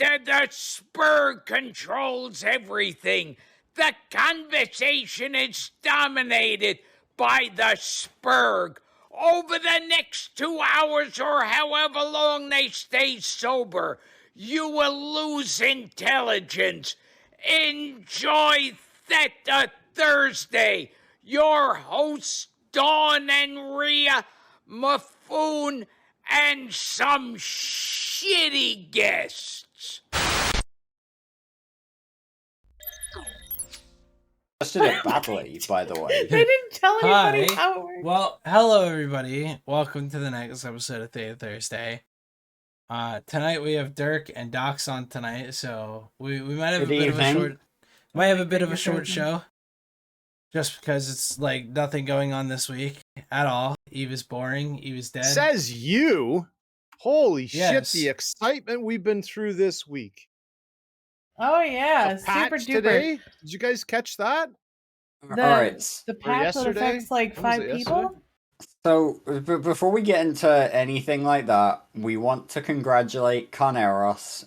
the spur controls everything. The conversation is dominated by the spurg. Over the next 2 hours or however long they stay sober, you will lose intelligence. Enjoy Theta Thursday. Your hosts, Dawn and Rhea, Maffoon, and some shitty guests. Just did it badly, by the way. They didn't tell anybody Hi. how it worked. Well, hello everybody. Welcome to the next episode of Theta Thursday. Tonight we have Dirk and Docs on tonight, so we might have a bit of a short show. Just because it's like nothing going on this week at all. Eve is boring. Eve is dead. Says you. Holy Yes. shit, the excitement we've been through this week. Oh yeah, The patch super duper. today. Did you guys catch that? The Alright, the patch that yesterday? affects like When was 5 it, people. so before we get into anything like that, we want to congratulate Carneros.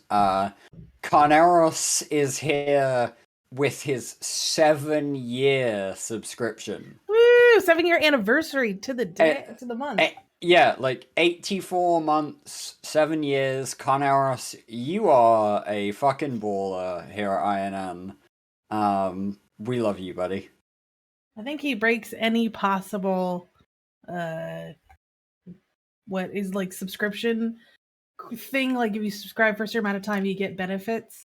Carneros is here with his 7-year subscription. Woo! 7-year anniversary to the day to the month. Yeah, like 84 months, 7 years. Carneros, you are a fucking baller here at INN. We love you, buddy. I think he breaks any possible what is like subscription thing. Like if you subscribe for a certain amount of time, you get benefits.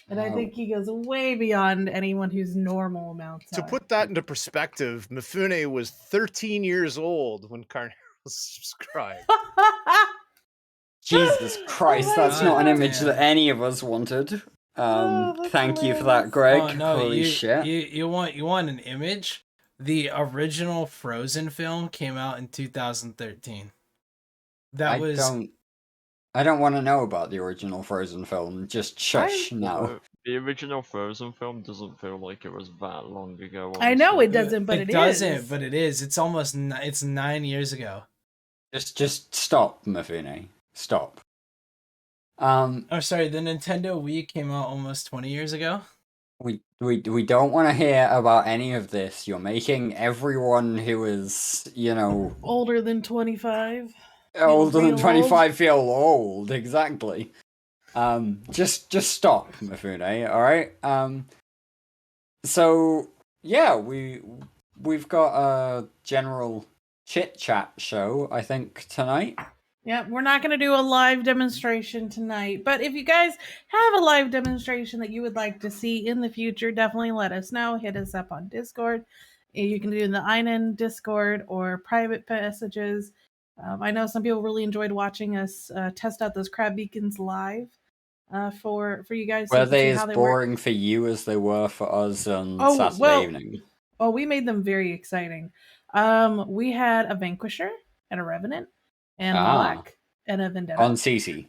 And I think he goes way beyond anyone who's normal amounts. To put that into perspective, Mifune was 13 years old when Carneros subscribed. Jesus Christ, my that's not an God. image that any of us wanted. That's Thank you for hilarious. that, Greg. Oh, no, Holy shit. You want an image? The original Frozen film came out in 2013. I don't want to know about the original Frozen film. Just shush now. The original Frozen film doesn't feel like it was that long ago. I know honestly. it doesn't, but it is. doesn't, but it is. It's almost it's 9 years ago. Just stop, Mafune. Stop. Oh, sorry. The Nintendo Wii came out almost 20 years ago. We don't want to hear about any of this. You're making everyone who is, older than 25. older than real 25 feel old. Exactly. Just stop, Mifune. All right. So yeah, we've got a general chit chat show, I think, tonight. Yeah, we're not going to do a live demonstration tonight, but if you guys have a live demonstration that you would like to see in the future, definitely let us know. Hit us up on Discord. You can do it in the INN Discord or private messages. I know some people really enjoyed watching us test out those crab beacons live for you guys. Were to see they as how they boring work. for you as they were for us on Oh, Saturday well, evening? Oh, we made them very exciting. We had a Vanquisher and a Revenant and Black and a Vendetta. On CC.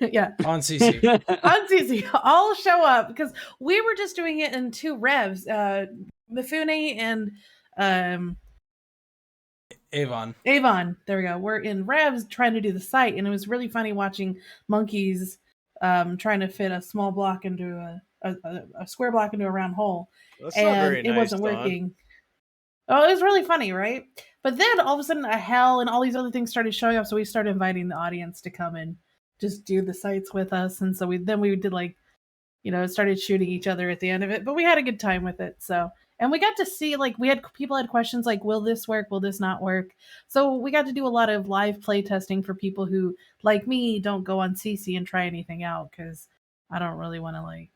Yeah. On CC. On CC. All show up because we were just doing it in 2 revs. Mifune and Avon. There we go. We're in revs trying to do the site, and it was really funny watching monkeys trying to fit a small block into a square block into a round hole. That's and not very nice, it wasn't Dawn. working. Oh, it was really funny, right? But then all of a sudden, a hell and all these other things started showing up. So we started inviting the audience to come and just do the sites with us. And so we did like, started shooting each other at the end of it. But we had a good time with it. So, and we got to see like people had questions like, will this work? Will this not work? So we got to do a lot of live play testing for people who, like me, don't go on CC and try anything out because I don't really want to like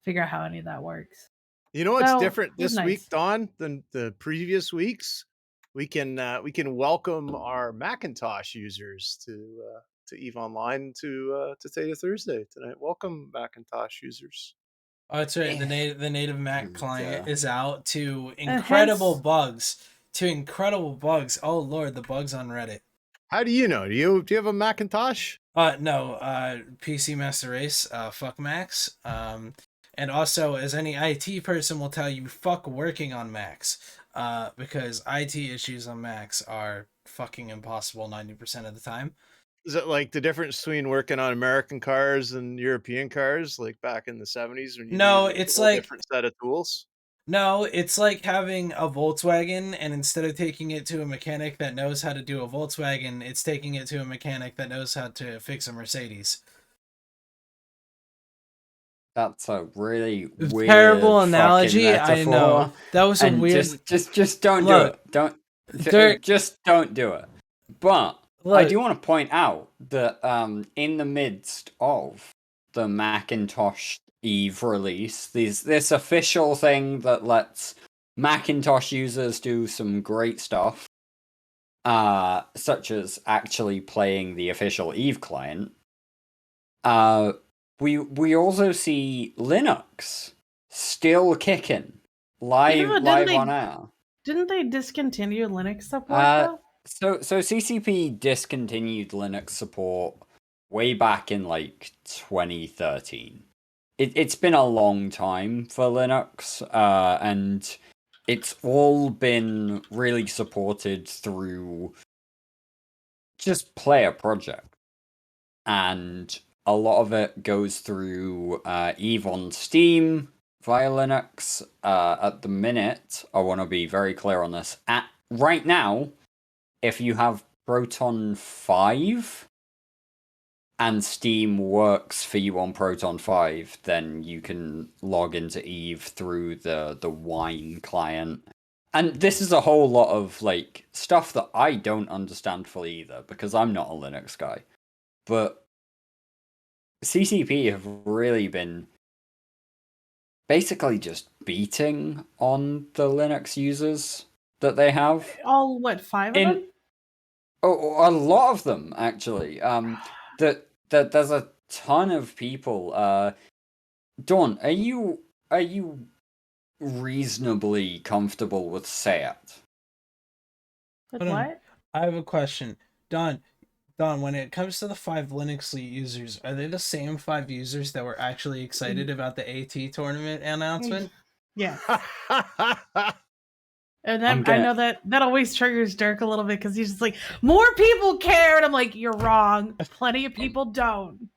figure out how any of that works. You know what's So, different it was this nice. week, Dawn, than the previous weeks? We can welcome our Macintosh users to EVE Online to Theta Thursday tonight. Welcome, Macintosh users. Oh, that's right. The native Mac client Yeah. is out to hence- incredible bugs. Oh lord, the bugs on Reddit. How do you know? Do you have a Macintosh? No, PC Master Race, fuck Macs. And also, as any IT person will tell you, fuck working on Macs. Because IT issues on Macs are fucking impossible 90% of the time. Is it like the difference between working on American cars and European cars, like back in the 70s when you No, needed a it's whole like different set of tools? no, it's like having a Volkswagen, and instead of taking it to a mechanic that knows how to do a Volkswagen, it's taking it to a mechanic that knows how to fix a Mercedes. That's a really Terrible weird fucking analogy, I know. metaphor. That was a And weird. just don't do Look, it. Don't Dirk, just don't do it. But I look, do want to point out that in the midst of the Macintosh Eve release, this official thing that lets Macintosh users do some great stuff, such as actually playing the official Eve client. We also see Linux still kicking live on air. Didn't they discontinue Linux support though? So CCP discontinued Linux support way back in like 2013. It's been a long time for Linux, and it's all been really supported through just player project, and a lot of it goes through Eve on Steam via Linux. At the minute, I want to be very clear on this. Right now, if you have Proton 5 and Steam works for you on Proton 5, then you can log into Eve through the Wine client. And this is a whole lot of like stuff that I don't understand fully either, because I'm not a Linux guy. But CCP have really been basically just beating on the Linux users that they have. All what, 5 of them? Oh, a lot of them actually. That there's a ton of people. Dawn, are you reasonably comfortable with SAT? With what? I have a question. Don, when it comes to the 5 Linux users, are they the same 5 users that were actually excited about the AT tournament announcement? Yeah. And I know that always triggers Dirk a little bit because he's just like, more people care, and I'm like, you're wrong. Plenty of people don't.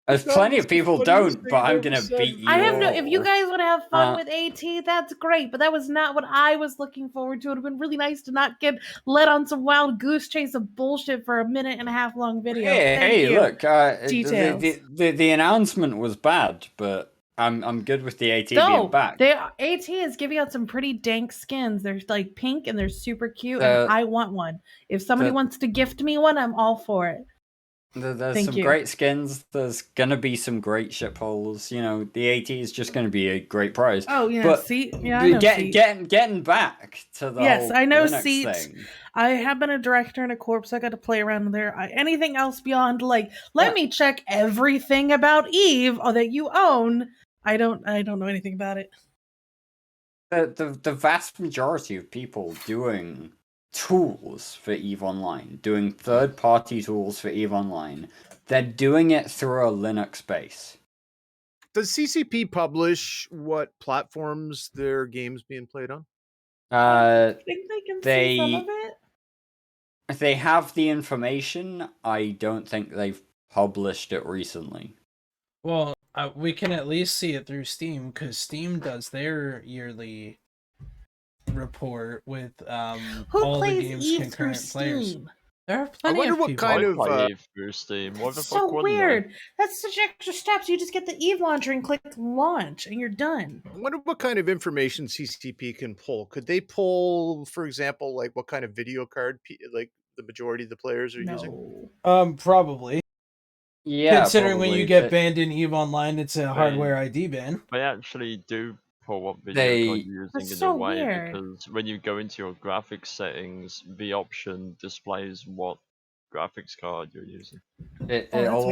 There's plenty of people don't, but I'm gonna beat you. I have no. If you guys want to have fun with AT, that's great. But that was not what I was looking forward to. It would have been really nice to not get led on some wild goose chase of bullshit for a 1.5 minute long video. Hey, look, details. The announcement was bad, but I'm good with the AT being back. AT is giving out some pretty dank skins. They're like pink and they're super cute, and I want one. If somebody wants to gift me one, I'm all for it. There's some great skins. There's gonna be some great shipholes. You know, the AT is just gonna be a great prize. Oh yeah, but I know getting back to the whole I know Linux seats. thing. I have been a director in a corps. I got to play around there. Anything else beyond like, let me check everything about Eve or that you own. I don't know anything about it. The vast majority of people doing tools for EVE Online, doing third-party tools for EVE Online, they're doing it through a Linux base. Does CCP publish what platforms their games being played on? I think they can see some of it. They have the information. I don't think they've published it recently. Well, we can at least see it through Steam, because Steam does their yearly report with all the game's concurrent players. There are plenty of people. I play Eve through Steam. What the fuck? So weird. That's such extra steps. You just get the Eve launcher and click launch, and you're done. I wonder what kind of information CCP can pull. Could they pull, for example, like what kind of video card, like the majority of the players are using? Probably. Yeah. Considering probably. when you get banned in EVE Online, it's a hardware ID ban. They actually do pull what video card you're using in a way, weird. because when you go into your graphics settings, the option displays what graphics card you're using. It'll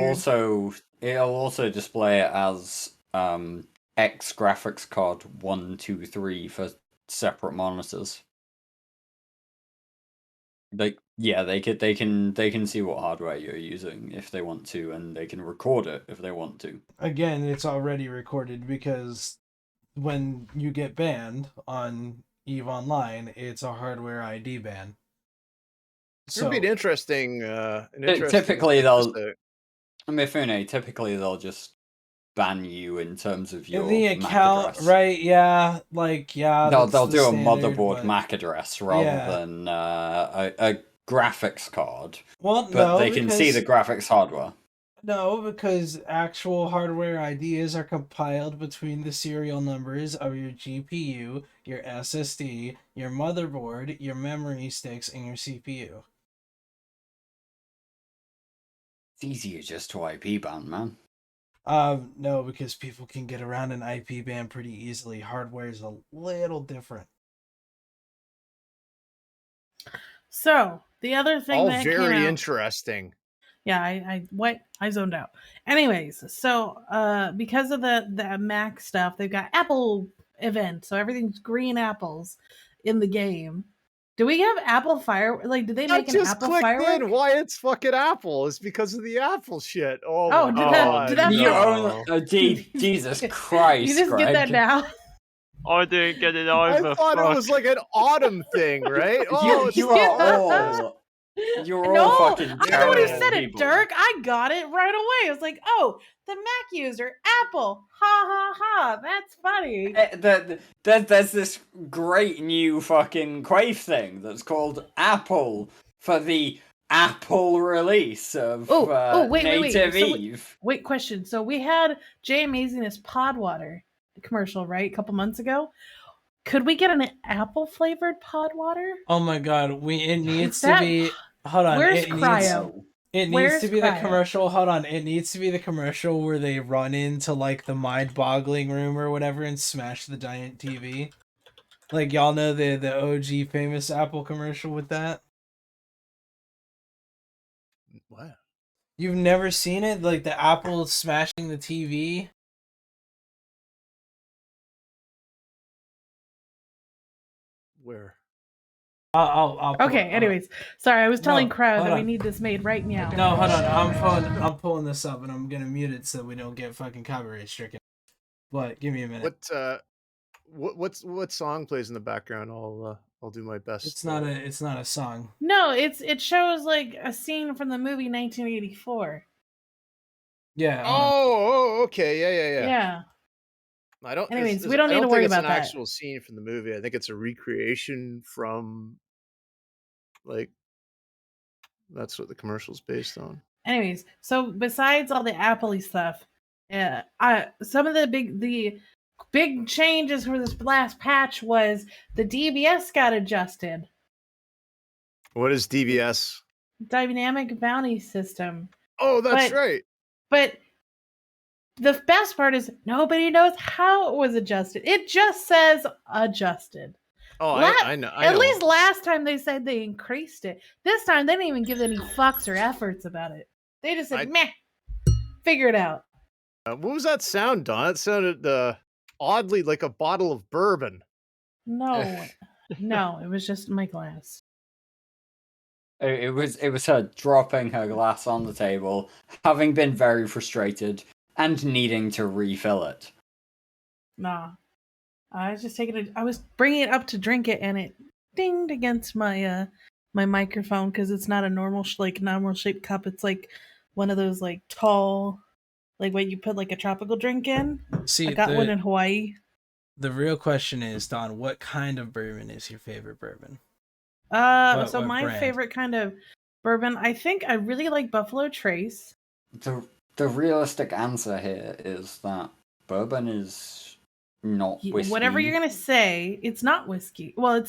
also display it as X graphics card 1, 2, 3 for separate monitors. They can see what hardware you're using if they want to, and they can record it if they want to. Again, it's already recorded, because when you get banned on EVE Online, it's a hardware ID ban. It'd be an interesting, typically they'll statistic. Mifune, typically they'll just ban you in terms of your the MAC account, address. right? Yeah, like They'll that's do a standard, motherboard but... MAC address rather than a graphics card. Well, But no, they can see the graphics hardware. No, because actual hardware IDs are compiled between the serial numbers of your GPU, your SSD, your motherboard, your memory sticks, and your CPU. It's easier just to IP ban, man. No, because people can get around an IP ban pretty easily. Hardware is a little different. So the other thing All that very came out, interesting. yeah, I zoned out. Anyways, so because of the Mac stuff, they've got Apple event, so everything's green apples in the game. Do we have Apple fire? Like, did they make an Apple firework? In why it's fucking Apple. It's because of the Apple shit. Oh, my God. Did that you no. Jesus Christ! You just Greg. get that now. I didn't get it either. I thought it was like an autumn thing, right? Oh, you are all. You're all fucking I'm the one who said people. it, Dirk. I got it right away. I was like, oh, the Mac user, Apple. Ha ha ha. That's funny. There's this great new fucking Quave thing that's called Apple for the Apple release of Native Eve. Wait, question. So we had Jay Amazingness Podwater commercial, right? A couple months ago. Could we get an apple flavored pod water? Oh my God, it needs to be. Hold on, where's Cryo? It needs to be the commercial. Hold on, it needs to be the commercial where they run into like the mind-boggling room or whatever and smash the giant TV. Like y'all know the OG famous Apple commercial with that. What? You've never seen it? Like the Apple smashing the TV. Where? I'll okay. Anyways, sorry, I was telling Crowd that on. we need this made right now. No, hold on. I'm pulling this up and I'm gonna mute it so we don't get fucking copyright stricken. But give me a minute. What song plays in the background? I'll do my best. It's not a song. No, it shows like a scene from the movie 1984. Yeah. Oh, okay. Yeah. Yeah. I don't. Anyways, we don't need to worry about that. It's an actual scene from the movie. I think it's a recreation from, like, that's what the commercial's based on. Anyways, so besides all the Apple-y stuff, some of the big changes for this last patch was the DBS got adjusted. What is DBS? Dynamic bounty system. Oh, that's right. But the best part is nobody knows how it was adjusted. It just says adjusted. Oh, I know. At least last time they said they increased it. This time they didn't even give any fucks or efforts about it. They just said, meh, figure it out. What was that sound, Don? It sounded oddly like a bottle of bourbon. No, it was just my glass. It was her dropping her glass on the table, having been very frustrated, and needing to refill it. Nah. I was just I was bringing it up to drink it, and it dinged against my my microphone because it's not a normal shaped cup. It's like one of those like tall, like what you put like a tropical drink in. See, I got one in Hawaii. The real question is, Don, what kind of bourbon is your favorite bourbon? What my brand? favorite kind of bourbon, I think I really like Buffalo Trace. The realistic answer here is that bourbon is not whiskey. Whatever you're gonna say, it's not whiskey. Well,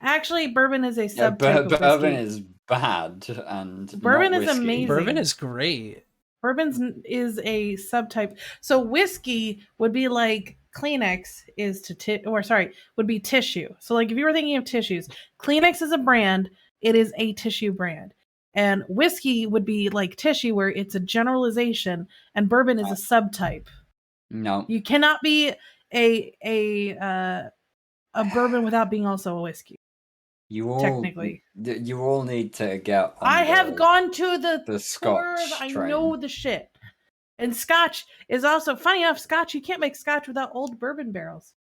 actually bourbon is a subtype of whiskey. Bourbon is bad, and bourbon not is whiskey. amazing. Bourbon is great. Bourbon is a subtype. So whiskey would be like Kleenex would be tissue. So like if you were thinking of tissues, Kleenex is a brand. It is a tissue brand. And whiskey would be like tissue, where it's a generalization, and bourbon is a subtype. No, you cannot be a bourbon without being also a whiskey. Technically, you all need to get. I have gone to the Scotch. I know the shit. And Scotch is also funny enough. Scotch, you can't make Scotch without old bourbon barrels.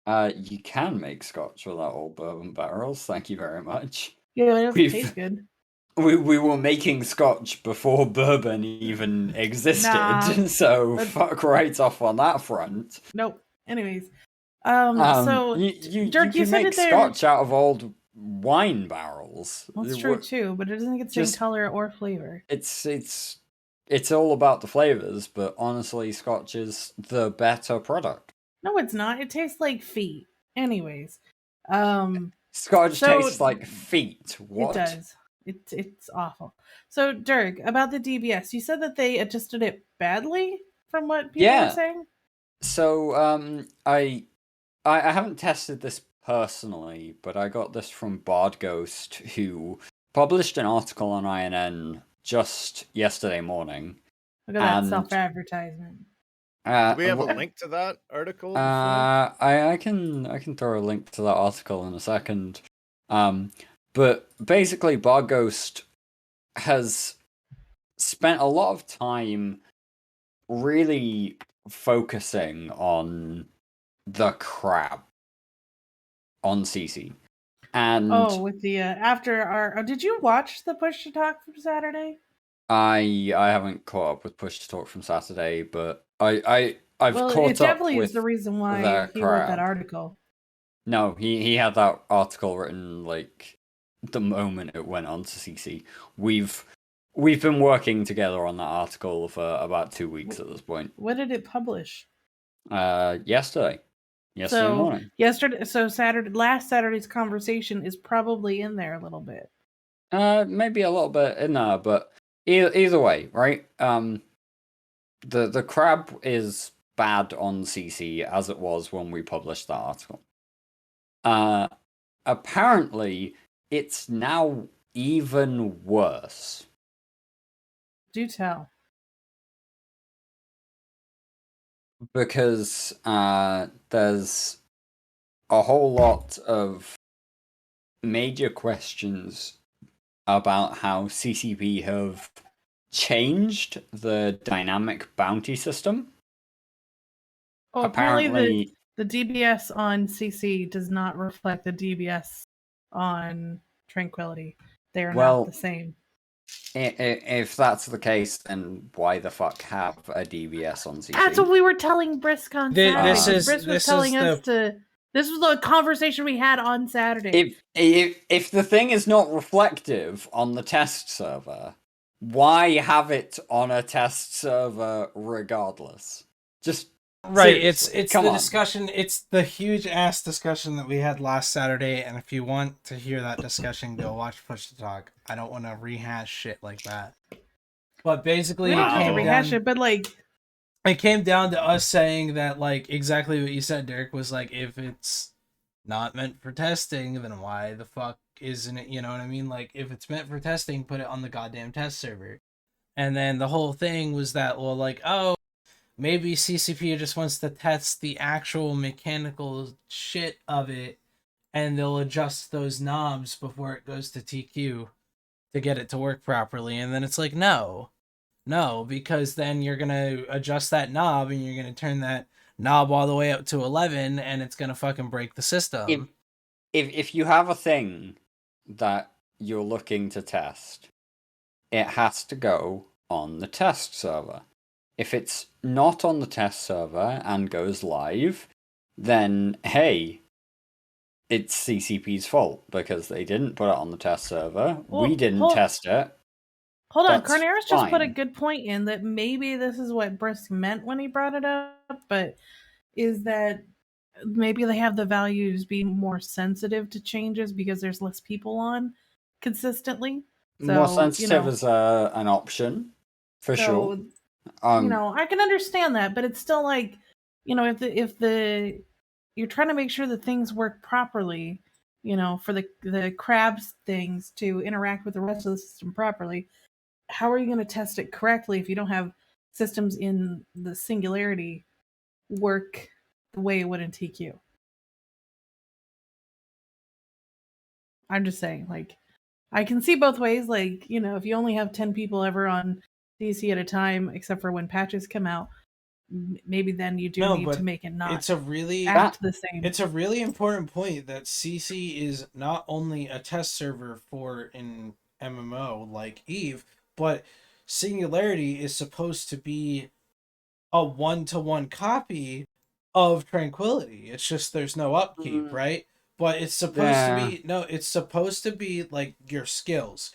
You can make Scotch without old bourbon barrels. Thank you very much. Yeah, it doesn't taste good. we were making scotch before bourbon even existed, Nah, so but- fuck right off on that front. Nope. Anyways, so you Dirk, you can said make that scotch out of old wine barrels. That's true too, but it doesn't get the same Just- color or flavor. It's all about the flavors, but honestly, scotch is the better product. No, it's not. It tastes like feet. Anyways, Scotch So- tastes like feet. What? It does. It's awful. So Dirk, about the DBS, you said that they adjusted it badly from what people Yeah. were saying. So I haven't tested this personally, but I got this from Bard Ghost, who published an article on INN just yesterday morning. Look at that And- self-advertisement. Do we have a wh- link to that article? I can throw a link to that article in a second. But basically, Bard Ghost has spent a lot of time really focusing on the crab on CC. And With the after our, did you watch the push to talk from Saturday? I haven't caught up with Push to Talk from Saturday, but I've Well, caught it up definitely with is the reason why the he wrote that crab. article. No, he had that article written like the moment it went on to CC. We've been working together on that article for about 2 weeks at this point. What did it publish? Yesterday morning. Last Saturday's conversation is probably in there a little bit. Maybe a little bit in there, but either way, right? The crab is bad on CC as it was when we published that article. Apparently, it's now even worse. Do tell. Because there's a whole lot of major questions about how CCP have changed the dynamic bounty system. Oh, apparently the DBS on CC does not reflect the DBS on Tranquility. They are Well, not the same. If that's the case, then why the fuck have a DBS on CC? That's what we were telling Brisk on Saturday. Brisk was telling us to. This was the conversation we had on Saturday. If the thing is not reflective on the test server, why have it on a test server regardless? Just right. seriously, It's the discussion. It's the huge ass discussion that we had last Saturday. And if you want to hear that discussion, go watch Push to Talk. I don't want to rehash shit like that. But basically, we don't have to rehash it, but like. It came down to us saying that, like, exactly what you said, Derek, was like, if it's not meant for testing, then why the fuck isn't it? You know what I mean? Like, if it's meant for testing, put it on the goddamn test server. And then the whole thing was that, well, like, oh, maybe CCP just wants to test the actual mechanical shit of it, and they'll adjust those knobs before it goes to TQ to get it to work properly. And then it's like, no, because then you're going to adjust that knob and you're going to turn that knob all the way up to 11 and it's going to fucking break the system. If you have a thing that you're looking to test, it has to go on the test server. If it's not on the test server and goes live, then hey, it's CCP's fault because they didn't put it on the test server. We didn't test it. Hold on, That's Carneros just put a fine. good point in that maybe this is what Brisk meant when he brought it up, but is that maybe they have the values be more sensitive to changes because there's less people on consistently. So, More sensitive is an option, for sure. I can understand that, but it's still like, if you're trying to make sure that things work properly, for the crabs things to interact with the rest of the system properly, how are you going to test it correctly if you don't have systems in the singularity work the way it would in TQ? I'm just saying, like, I can see both ways. Like, if you only have 10 people ever on DC at a time, except for when patches come out, maybe then you do need to make it not it's a really act the same. It's a really important point that CC is not only a test server for MMO like Eve, but Singularity is supposed to be a one-to-one copy of Tranquility. It's just there's no upkeep, right? But it's supposed to be it's supposed to be like your skills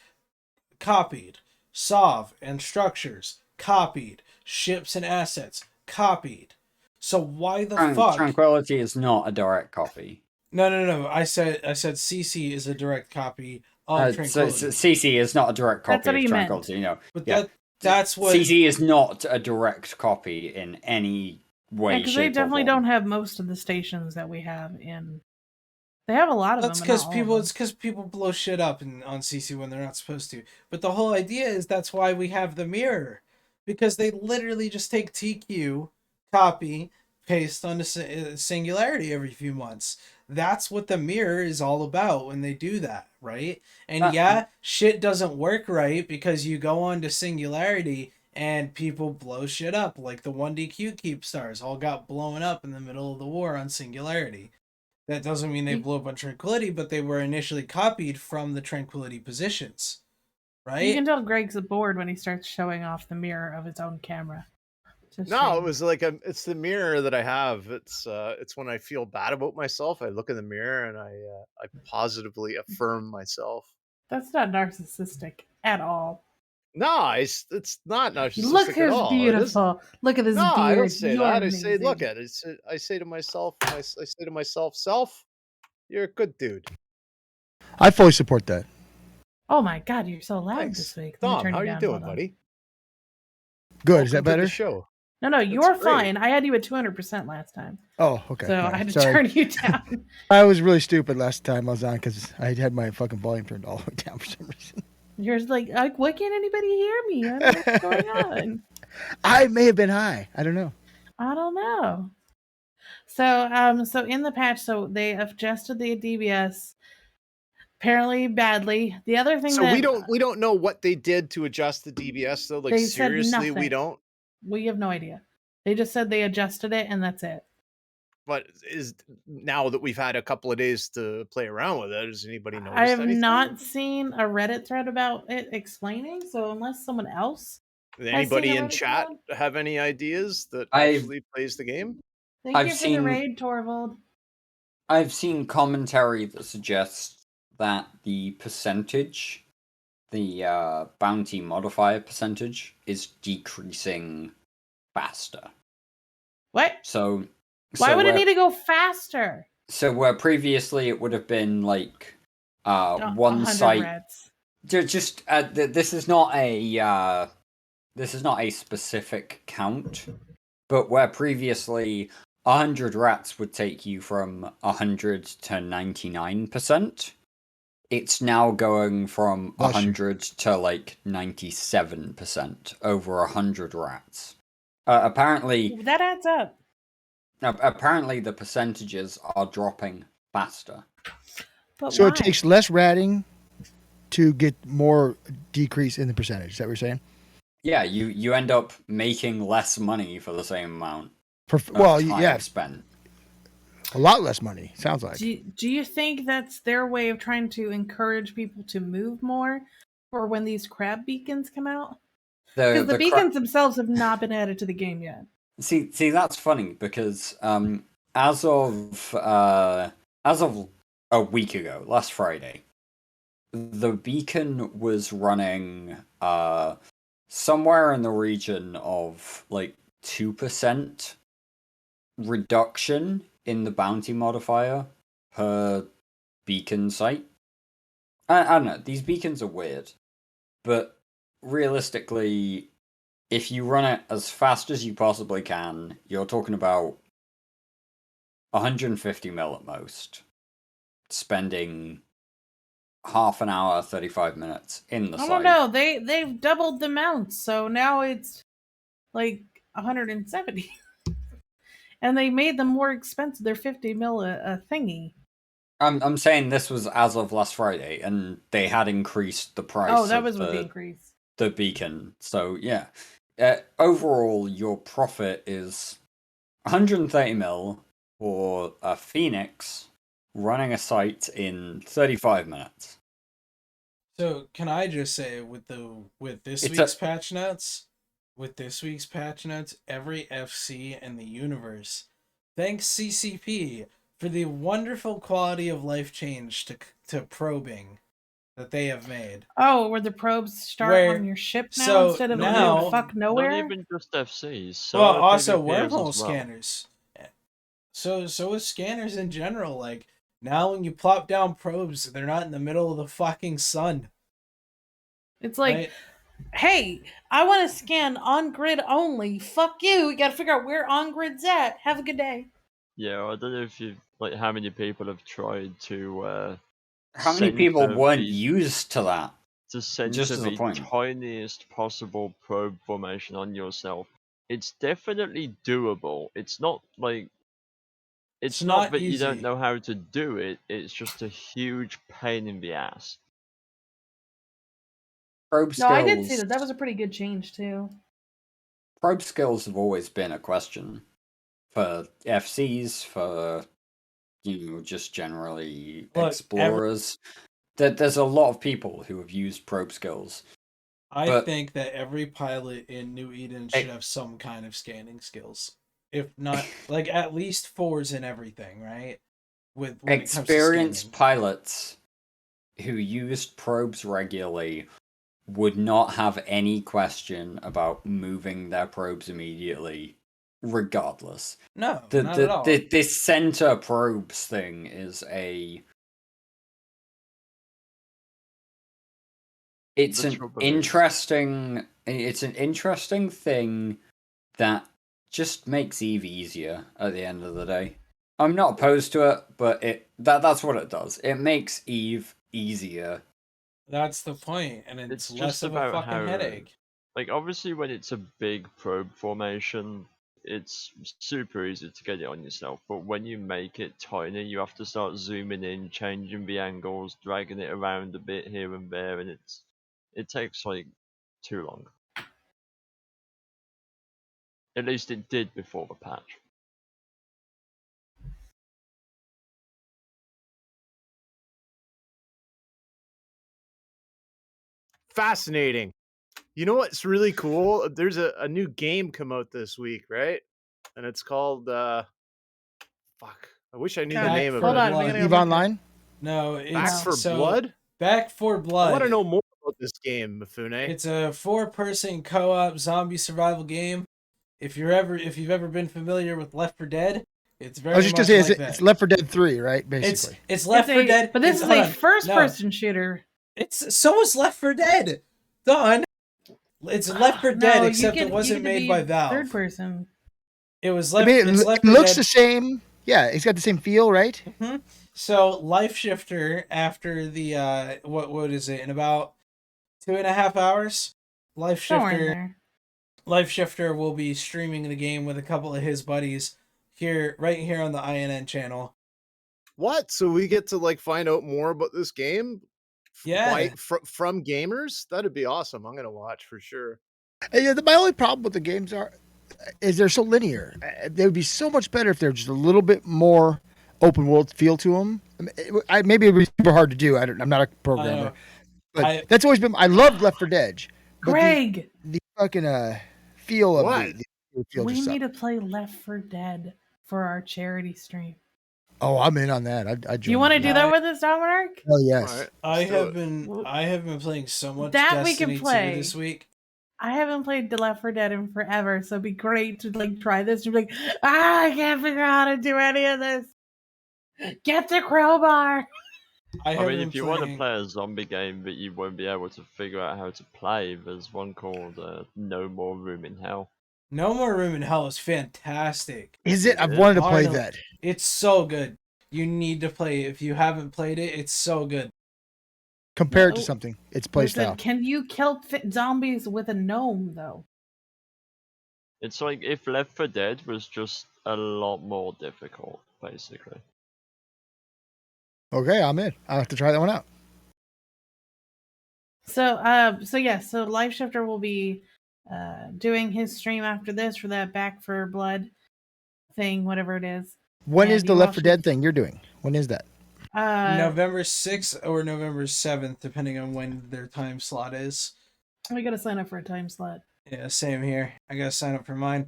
copied, Sov and structures copied, ships and assets copied. So why the fuck? Tranquility is not a direct copy. No. I said CC is a direct copy of Tranquility. So CC is not a direct copy of Tranquility. Meant. You know, but that's what CC is not a direct copy in any way. Because they definitely don't have most of the stations that we have in. They have a lot of them. That's because people. It's because people blow shit up on CC when they're not supposed to. But the whole idea is that's why we have the mirror, because they literally just take TQ, copy, paste onto Singularity every few months. That's what the mirror is all about when they do that, right? And shit doesn't work right because you go on to Singularity and people blow shit up, like the 1DQ keep stars all got blown up in the middle of the war on Singularity. That doesn't mean they blew up on Tranquility, but they were initially copied from the Tranquility positions, right? You can tell Greg's bored when he starts showing off the mirror of his own camera. No, it was like it's the mirror that I have. It's when I feel bad about myself. I look in the mirror and I positively affirm myself. That's not narcissistic at all. No, it's not narcissistic look at all. Look who's beautiful. Look at this beard. I don't say You're that. amazing. I say, look at it. I say to myself, self, you're a good dude. I fully support that. Oh my God, you're so loud Thanks. this week. Tom, how are you doing, buddy? Good. Welcome is that better? The show. No, you're fine. I had you at 200% last time. Oh, okay. So I had to turn you down. I was really stupid last time I was on because I had my fucking volume turned all the way down for some reason. You're like, why can't anybody hear me? I don't know what's going on. I may have been high. I don't know. So in the patch, so they adjusted the DBS apparently badly. The other thing, so we don't know what they did to adjust the DBS though. Like seriously, we don't. We have no idea. They just said they adjusted it and that's it. But is now that we've had a couple of days to play around with it, does anybody know? I have not seen a Reddit thread about it explaining. So unless someone else, anybody in chat have any ideas that actually plays the game? Thank you for the raid, Torvald. I've seen commentary that suggests that the percentage, the bounty modifier percentage, is decreasing faster. What? So why would it need to go faster? So where previously it would have been like one site. Reds. Just this is not a specific count, but where previously 100 rats would take you from 100 to 99%, it's now going from 100 to like 97% over 100 rats. Apparently that adds up. Apparently the percentages are dropping faster. But so why? It takes less ratting to get more decrease in the percentage. Is that what you're saying? Yeah, you end up making less money for the same amount. Spent. A lot less money, sounds like. Do you think that's their way of trying to encourage people to move more for when these crab beacons come out? Because the beacons themselves have not been added to the game yet. See, that's funny because as of a week ago, last Friday, the beacon was running somewhere in the region of like 2% reduction in the bounty modifier per beacon site. I don't know, these beacons are weird, but realistically, if you run it as fast as you possibly can, you're talking about 150 mil at most, spending half an hour, 35 minutes in the site. I don't know. They've doubled the mounts, so now it's like 170. And they made them more expensive. They're 50 mil a thingy. I'm saying this was as of last Friday, and they had increased the price. Oh, that was with the increase. The beacon. So yeah, overall your profit is 130 mil for a Phoenix running a site in 35 minutes. So can I just say with this It's week's a patch notes, every FC in the universe thanks CCP for the wonderful quality of life change to probing that they have made. Oh, where the probes start on Where your ship now so instead of Not in now, fuck even, not nowhere? even just FCs. well, Solo also PvPers wormhole as well. scanners. So with scanners in general, like now when you plop down probes, they're not in the middle of the fucking sun. It's like, Right? hey, I want to scan on grid only. Fuck you. You got to figure out where on grid's at. Have a good day. Yeah, I don't know if you like how many people have tried to how many people center weren't the used to that? to Just center as a the point. tiniest possible probe formation on yourself. It's definitely doable. It's not like It's it's not not that you don't easy. know how to do it. It's just a huge pain in the ass. Probe No, I did see skills. that. That was a pretty good change, too. Probe skills have always been a question for FCs, for just generally Look, explorers. There's a lot of people who have used probe skills, I but think that every pilot in New Eden should have some kind of scanning skills. If not, like at least fours in everything, right? With when it comes to experienced scanning. pilots who used probes regularly would not have any question about moving their probes immediately, regardless. No, not at all. This center probes thing is it's an interesting thing that just makes Eve easier at the end of the day. I'm not opposed to it, but that's what it does. It makes Eve easier. That's the point, and It's it's less just of a about fucking how, headache. like, obviously when it's a big probe formation, it's super easy to get it on yourself. But when you make it tiny, you have to start zooming in, changing the angles, dragging it around a bit here and there, and it takes like too long. At least it did before the patch. Fascinating. You know what's really cool? There's a new game come out this week, right? And it's called fuck. I wish I knew the God, name of hold it. on, we gotta go Eve look at- Online. No, Back it's for Blood? Back for I Blood. want to know more about this game, Mifune. It's a 4-person co-op zombie survival game. If you've ever been familiar with Left 4 Dead, it's very I was just much gonna say like that. it's Left 4 Dead 3, right? Basically, It's Left 4 Dead, but this is a first-person shooter. It's so is Left 4 Dead. Don. It's Left 4 Dead, No, except it wasn't made by Valve. Third person. It was I Left. mean, It's Left it 4 looks Dead. the same. Yeah, it's got the same feel, right? Mm-hmm. So Life Shifter, after the what is it, in about 2.5 hours, Life Shifter will be streaming the game with a couple of his buddies right here on the INN channel. What? So we get to like find out more about this game? Yeah. From gamers? That'd be awesome. I'm gonna watch for sure. Yeah, my only problem with the games is they're so linear. They would be so much better if they're just a little bit more open world feel to them. Maybe it would be super hard to do. I'm not a programmer, but that's always been. I loved Left 4 Dead. Greg, the fucking feel of the feel. We need to play Left 4 Dead for our charity stream. Oh, I'm in on that. I you want to do that with us, Dominic? Oh yes. I have been playing so much that Destiny we can play 2 this week. I haven't played The Left 4 Dead in forever, so it'd be great to like try this. And be like, I can't figure out how to do any of this. Get the crowbar. I mean, if you want to play a zombie game that you won't be able to figure out how to play, there's one called No More Room in Hell. No More Room in Hell is fantastic. Is it? I've wanted to play that. It's so good. You need to play it. If you haven't played it, it's so good. Compared to something, it's play style. Can you kill zombies with a gnome, though? It's like if Left 4 Dead was just a lot more difficult, basically. Okay, I'm in. I'll have to try that one out. So Life Shifter will be doing his stream after this for that Back for Blood thing, whatever it is. When is the Left 4 Dead thing you're doing? When is that? November 6th or November 7th, depending on when their time slot is. We gotta sign up for a time slot. Yeah, same here. I gotta sign up for mine.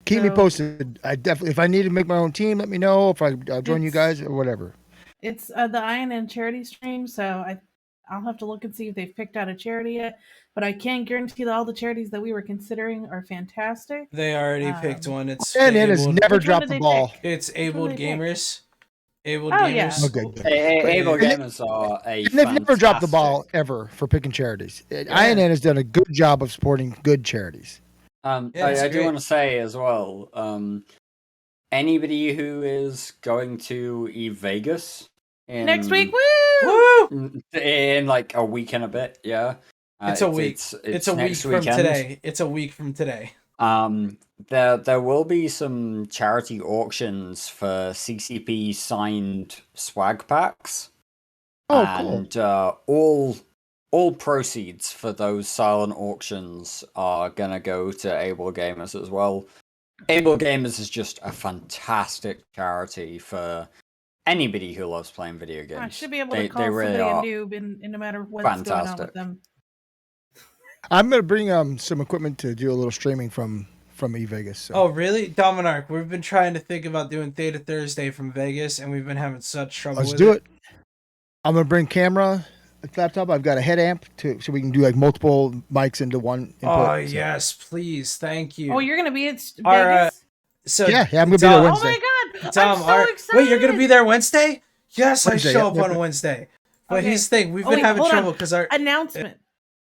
Keep me posted. I definitely, if I need to make my own team, let me know. If I'll join you guys or whatever. It's the INN charity stream, so I'll have to look and see if they've picked out a charity yet. But I can guarantee that all the charities that we were considering are fantastic. They already picked one. It's INN has never dropped the ball. It's Abled Gamers. Abled Gamers. Yeah. Okay. Able Gamers are a. They've never dropped the ball ever for picking charities. INN has done a good job of supporting good charities. I do want to say as well, anybody who is going to Vegas next week, woo! In like a week and a bit, yeah. It's a week. It's a week from today. It's a week from today. There will be some charity auctions for CCP signed swag packs. Oh, cool. All proceeds for those silent auctions are gonna go to Able Gamers as well. Able Gamers is just a fantastic charity for anybody who loves playing video games. I should be able to call somebody a noob, and no matter what's going on with them. I'm gonna bring some equipment to do a little streaming from Vegas. So. Oh really, Dominark? We've been trying to think about doing Theta Thursday from Vegas, and we've been having such trouble. Let's do it. I'm gonna bring camera. Laptop. I've got a head amp so we can do like multiple mics into one input. Oh yes, please, thank you. Oh, you're gonna be at Vegas? Yeah, I'm gonna be there Wednesday. Oh my god, Tom, I'm so excited! Wait, you're gonna be there Wednesday? Yes, Wednesday, I show up on Wednesday. But here's the thing: we've been having trouble because our announcement.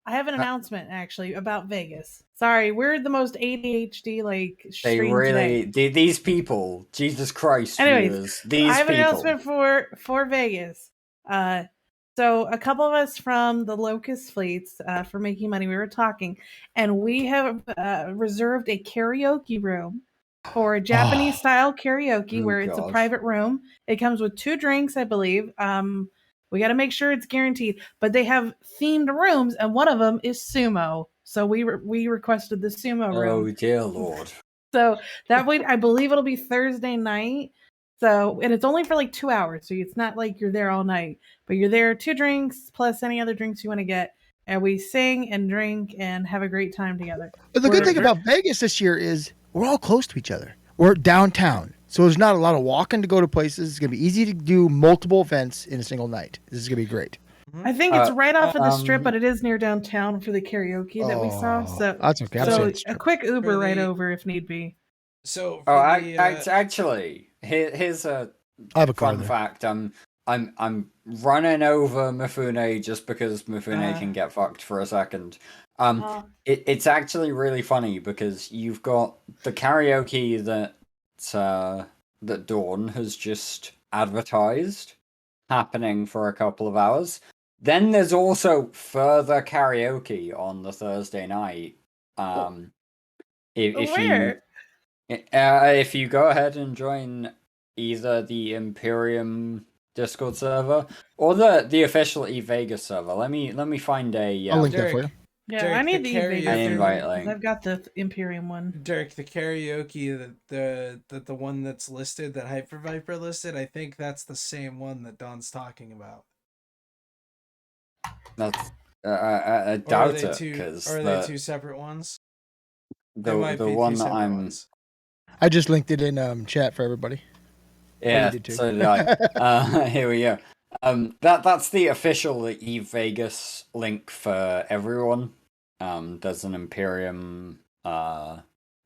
I have an announcement actually about Vegas. Sorry, we're the most ADHD stream today. These people, Jesus Christ. Anyways, these I have people. an announcement for Vegas. So a couple of us from the Locust Fleets for Making Money, we were talking, and we have reserved a karaoke room for Japanese style karaoke, where it's a private room. It comes with 2 drinks, I believe. We got to make sure it's guaranteed, but they have themed rooms, and one of them is sumo. So we requested the sumo room. Oh dear Lord! So that way, I believe it'll be Thursday night. So, and it's only for like 2 hours. So it's not like you're there all night, but you're there 2 drinks plus any other drinks you want to get. And we sing and drink and have a great time together. But the good thing about Vegas this year is we're all close to each other. We're downtown. So there's not a lot of walking to go to places. It's going to be easy to do multiple events in a single night. This is going to be great. I think it's right off of the strip, but it is near downtown for the karaoke that we saw. So that's okay. So a quick Uber right over if need be. So actually, here's a fun fact. I'm running over Mifune just because Mifune can get fucked for a second. It's actually really funny because you've got the karaoke that Dawn has just advertised happening for a couple of hours. Then there's also further karaoke on the Thursday night. If you go ahead and join either the Imperium Discord server or the official eVegas server, let me find a. I'll link that for you. Yeah, Dirk, I need the eVegas invite server, link. I've got the Imperium one. Dirk, the karaoke the one that's listed, that Hyper Viper listed, I think that's the same one that Don's talking about. That's I doubt it because are they 2 separate ones? The one that ones. I just linked it in chat for everybody. Yeah, so did I. Here we go. That's the official eVegas link for everyone. There's an Imperium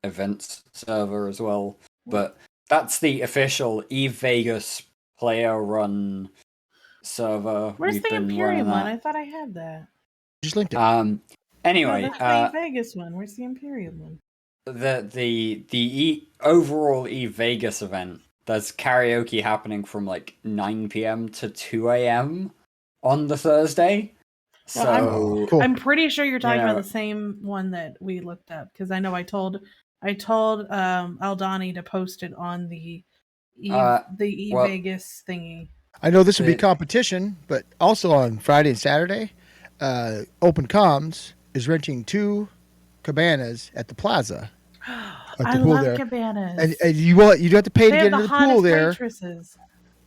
events server as well, but that's the official eVegas player run server. Where's the Imperium one? I thought I had that. Just linked it. Anyway, that's the Vegas one. Where's the Imperium one? The overall eVegas event. There's karaoke happening from like 9 p.m. to 2 a.m. on the Thursday. So I'm pretty sure you're talking about the same one that we looked up, because I know I told Aldani to post it on the eVegas thingy. I know this would be competition, but also on Friday and Saturday, Open Comms is renting 2 cabanas at the plaza. I love cabanas. And you have to pay to get into the pool there. Waitresses.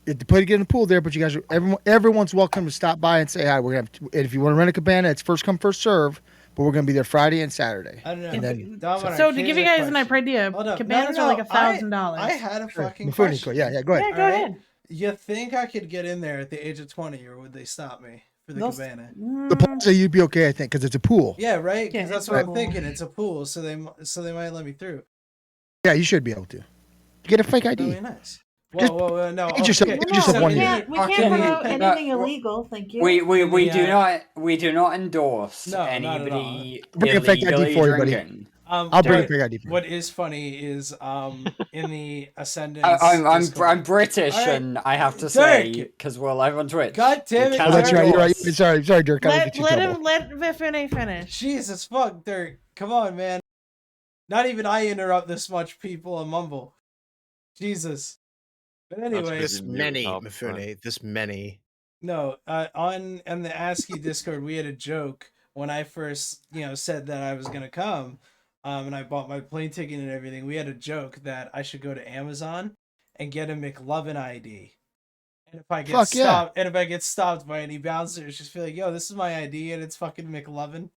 Play to get in the pool there, but you guys, everyone's welcome to stop by and say hi. We're gonna have, if you want to rent a cabana, it's first come first serve. But we're gonna be there Friday and Saturday. I don't know. And then, So to give you guys an idea, cabanas are like $1,000. I had a fucking Mufuni, question. yeah, go ahead. Yeah, go ahead. You think I could get in there at the age of 20, or would they stop me for the cabana? The pool say you'd be okay, I think, because it's a pool. Yeah, right. Because Yeah, that's what I'm thinking. It's a pool, so they might let me through. Yeah, you should be able to. Get a fake ID. Really nice. Whoa, no. Age yourself- okay. age yourself No, 1 we year. can't promote anything illegal. Thank you. We do Yeah. not endorse No, not at anybody Bring a fake ID illegally for you, buddy. drinking. I'll bring a fake ID for you. What is funny is in the Ascendance. I'm Discord- British, All right. and I have to Dirk! say, because we're live on Twitch. God damn it, you Oh, that's cannot right. You're right. endorse. Sorry, Dirk. I will get you Let trouble. him let Vifune finish. Jesus fuck, Dirk. Come on, man. Not even I interrupt this much, people, and mumble. Jesus. But anyway, This many, top, Mifune. This many. no. On the ASCII Discord, we had a joke when I first, said that I was gonna come, and I bought my plane ticket and everything. We had a joke that I should go to Amazon and get a McLovin ID. And if I get Fuck yeah. stopped, and if I get stopped by any bouncers, just feel like, yo, this is my ID and it's fucking McLovin.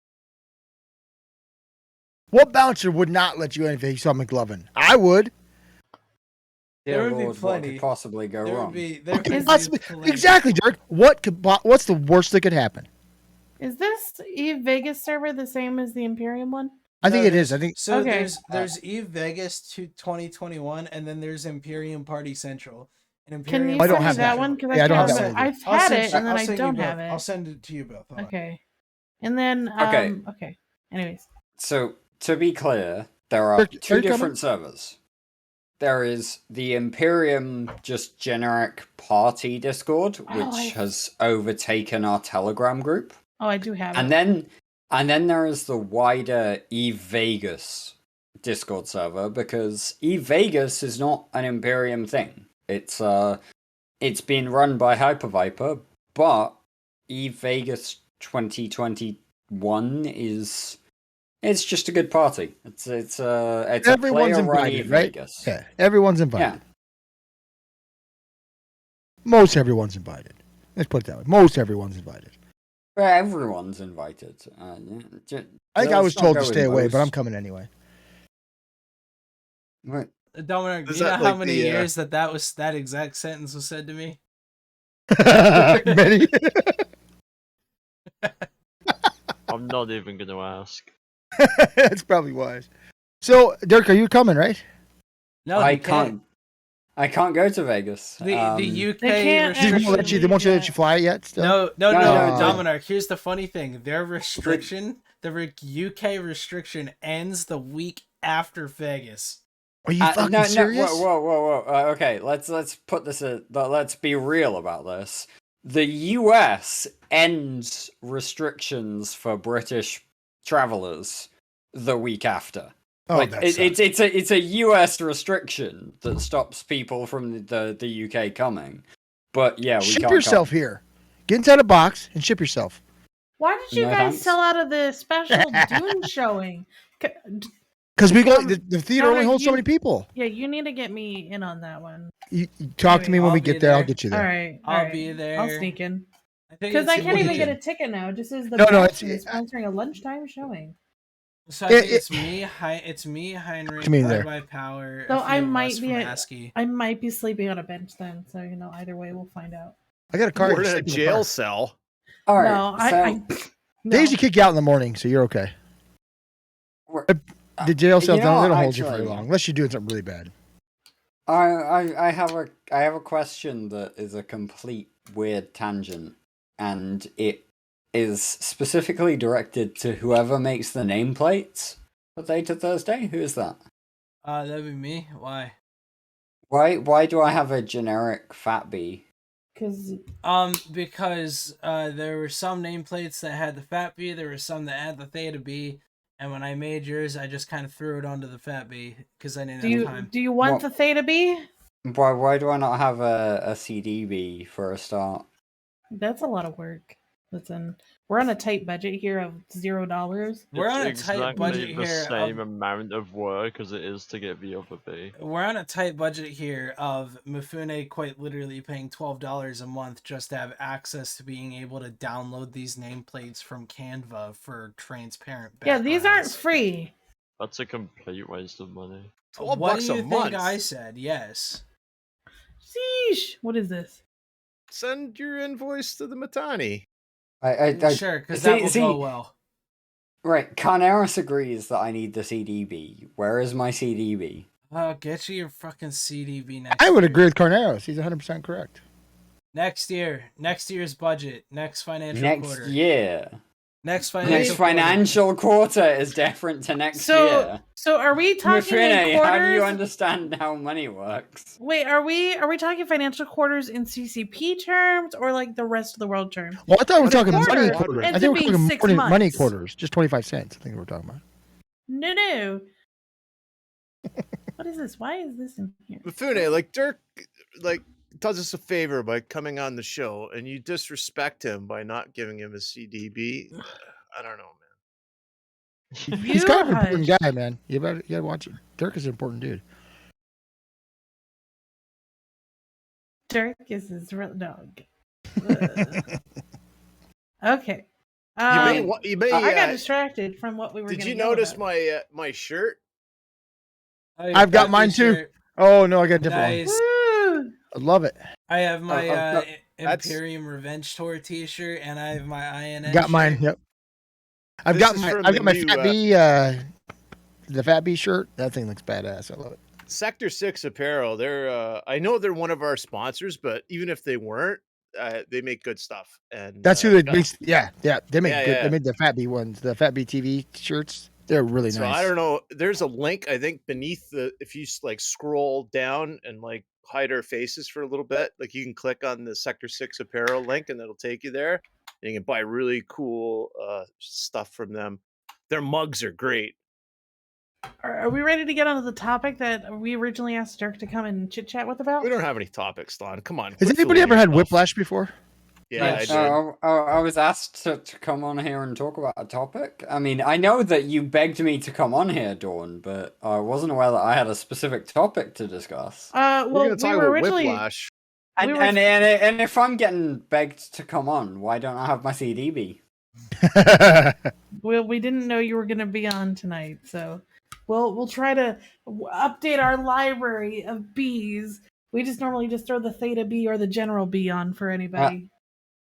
What bouncer would not let you in if he saw McLovin? I would. Dear There would be Lord, what plenty. could possibly go There wrong? would be Okay, plenty. exactly, Dirk. What's the worst that could happen? Is this Eve Vegas server the same as the Imperium one? I think No, it is. I think so. Okay. There's Eve Vegas 2021, and then there's Imperium Party Central. And Can Imperium you I don't send me have that that. one? Because Yeah, I don't have can't that remember. one I've had it and then I don't have I'll it. send it to you both. Hold on. Okay. And then okay. Anyways. So, to be clear, there are Dirk, are two you coming? different servers. There is the Imperium just generic party Discord, which has overtaken our Telegram group. Oh, I do have And it. then there is the wider Eve Vegas Discord server, because Eve Vegas is not an Imperium thing. It's been run by Hyperviper, but Eve Vegas 2021 it's just a good party. It's everyone's a player-run invited, Eve right? Vegas. Yeah, everyone's invited. Yeah. Most everyone's invited. Let's put it that way. Most everyone's invited. Well, everyone's invited. I think I was let's not told go to with stay away, but I'm most. coming anyway. Right. Dominic, Is do you know that how like many the, years that exact sentence was said to me? Many. I'm not even going to ask. That's probably wise. So, Dirk, are you coming, right? No, I they can't go to Vegas. The UK They can't They restriction. won't let you, they won't let you fly yet. Still? No, No. Dominic. Here's the funny thing: their restriction, UK restriction, ends the week after Vegas. Are you fucking no, serious? whoa. Okay, let's put this. Let's be real about this. The US ends restrictions for British travelers the week after. Oh, Like that it's a US restriction that stops people from the UK coming. But yeah, we ship can't yourself come. here. Get inside a box and ship yourself. Why did you No, guys thanks. sell out of the special Dune showing? Because we go, Dom- the theater only Dominic, holds so you- many people. Yeah, you need to get me in on that one. You talk to me when I'll we be get there. I'll there. get you All there. right. I'll be there. I'll sneak in. Because Because I can't we'll even get get you. a ticket now. Just as the No, Bastion it's- is sponsoring a lunchtime showing. So I think It- it's me, Heinrich, Come in there. by Power. So a few I of might us be from a- ASCII. I might be sleeping on a bench then, so either way we'll find out. I got a card. We're in a Sleep the jail car. cell. All right. No, so I no. They usually kick you out in the morning, so you're okay. The jail cells you know don't, they what, don't hold you very actually- long unless you're doing something really bad. I have a question that is a complete weird tangent, and it is specifically directed to whoever makes the nameplates for Theta Thursday. Who is that? That'd be me. Why? Why do I have a generic fat bee? Because there were some nameplates that had the Fat B, there were some that had the Theta B, and when I made yours, I just kind of threw it onto the Fat B because I didn't have time. Do you want What? the Theta B? Why do I not have a CDB for a start? That's a lot of work. Listen, We're on a tight budget here of $0. We're on a It's tight budget exactly the here same of amount of work as it is to get the other B. We're on a tight budget here of Mifune quite literally paying $12 a month just to have access to being able to download these nameplates from Canva for transparent backgrounds. Yeah, these aren't free. That's a complete waste of money. What $12 do you a think month. I said? Yes. Sheesh. What is this? Send your invoice to the Matani. Sure, because that will go well. Right, Carneros agrees that I need the CDB. Where is my CDB? Get you your fucking CDB next I would year. agree with Carneros. He's 100% correct. Next year. Next year's budget. Next financial Next quarter. year. Next financial Next financial quarter is different to next year. So are we talking in Mifune, quarters? how do you understand how money works? Wait, are we talking financial quarters in CCP terms or like the rest of the world terms? Well, I thought we were talking quarter money quarters. ends I think up we're being talking 6 money months. quarters. Just 25 cents. I think we're talking about. No. What is this? Why is this in here? Mifune, like Dirk, like does us a favor by coming on the show, and you disrespect him by not giving him a CDB. I don't know, man. He's kind of an important guy, man. You gotta watch it. Dirk is an important dude. Dirk is his real dog. Okay. I got distracted from what we were. Did you go notice about. my shirt? I've got mine too. Shirt. Oh no, I got a different Nice. Woo! I love it. I have my that's- Imperium Revenge Tour T-shirt, and I have my INN. Got mine. shirt. Yep. I've This got is my from I've the got my new, Fat B. The Fat B shirt. That thing looks badass. I love it. Sector 6 Apparel. They're I know they're one of our sponsors, but even if they weren't, they make good stuff. And That's who they make. Yeah. They make good. Yeah. They made the Fat B ones, the Fat B TV shirts. They're really So nice. I don't know. There's a link I think beneath if you like scroll down and like hide our faces for a little bit, like you can click on the Sector 6 Apparel link and it'll take you there. And you can buy really cool stuff from them. Their mugs are great. Are we ready to get onto the topic that we originally asked Dirk to come and chit chat with about? We don't have any topics, Don. Come on. Has quit anybody fooling ever had yourself. whiplash before? Yeah, I Yes. did. I was asked to come on here and talk about a topic. I mean, I know that you begged me to come on here, Dawn, but I wasn't aware that I had a specific topic to discuss. Well, We're going to talk were about originally. whiplash. And, we were- and if I'm getting begged to come on, why don't I have my CDB? Well, we didn't know you were going to be on tonight, so we'll try to update our library of Bs. We just normally just throw the Theta B or the General B on for anybody.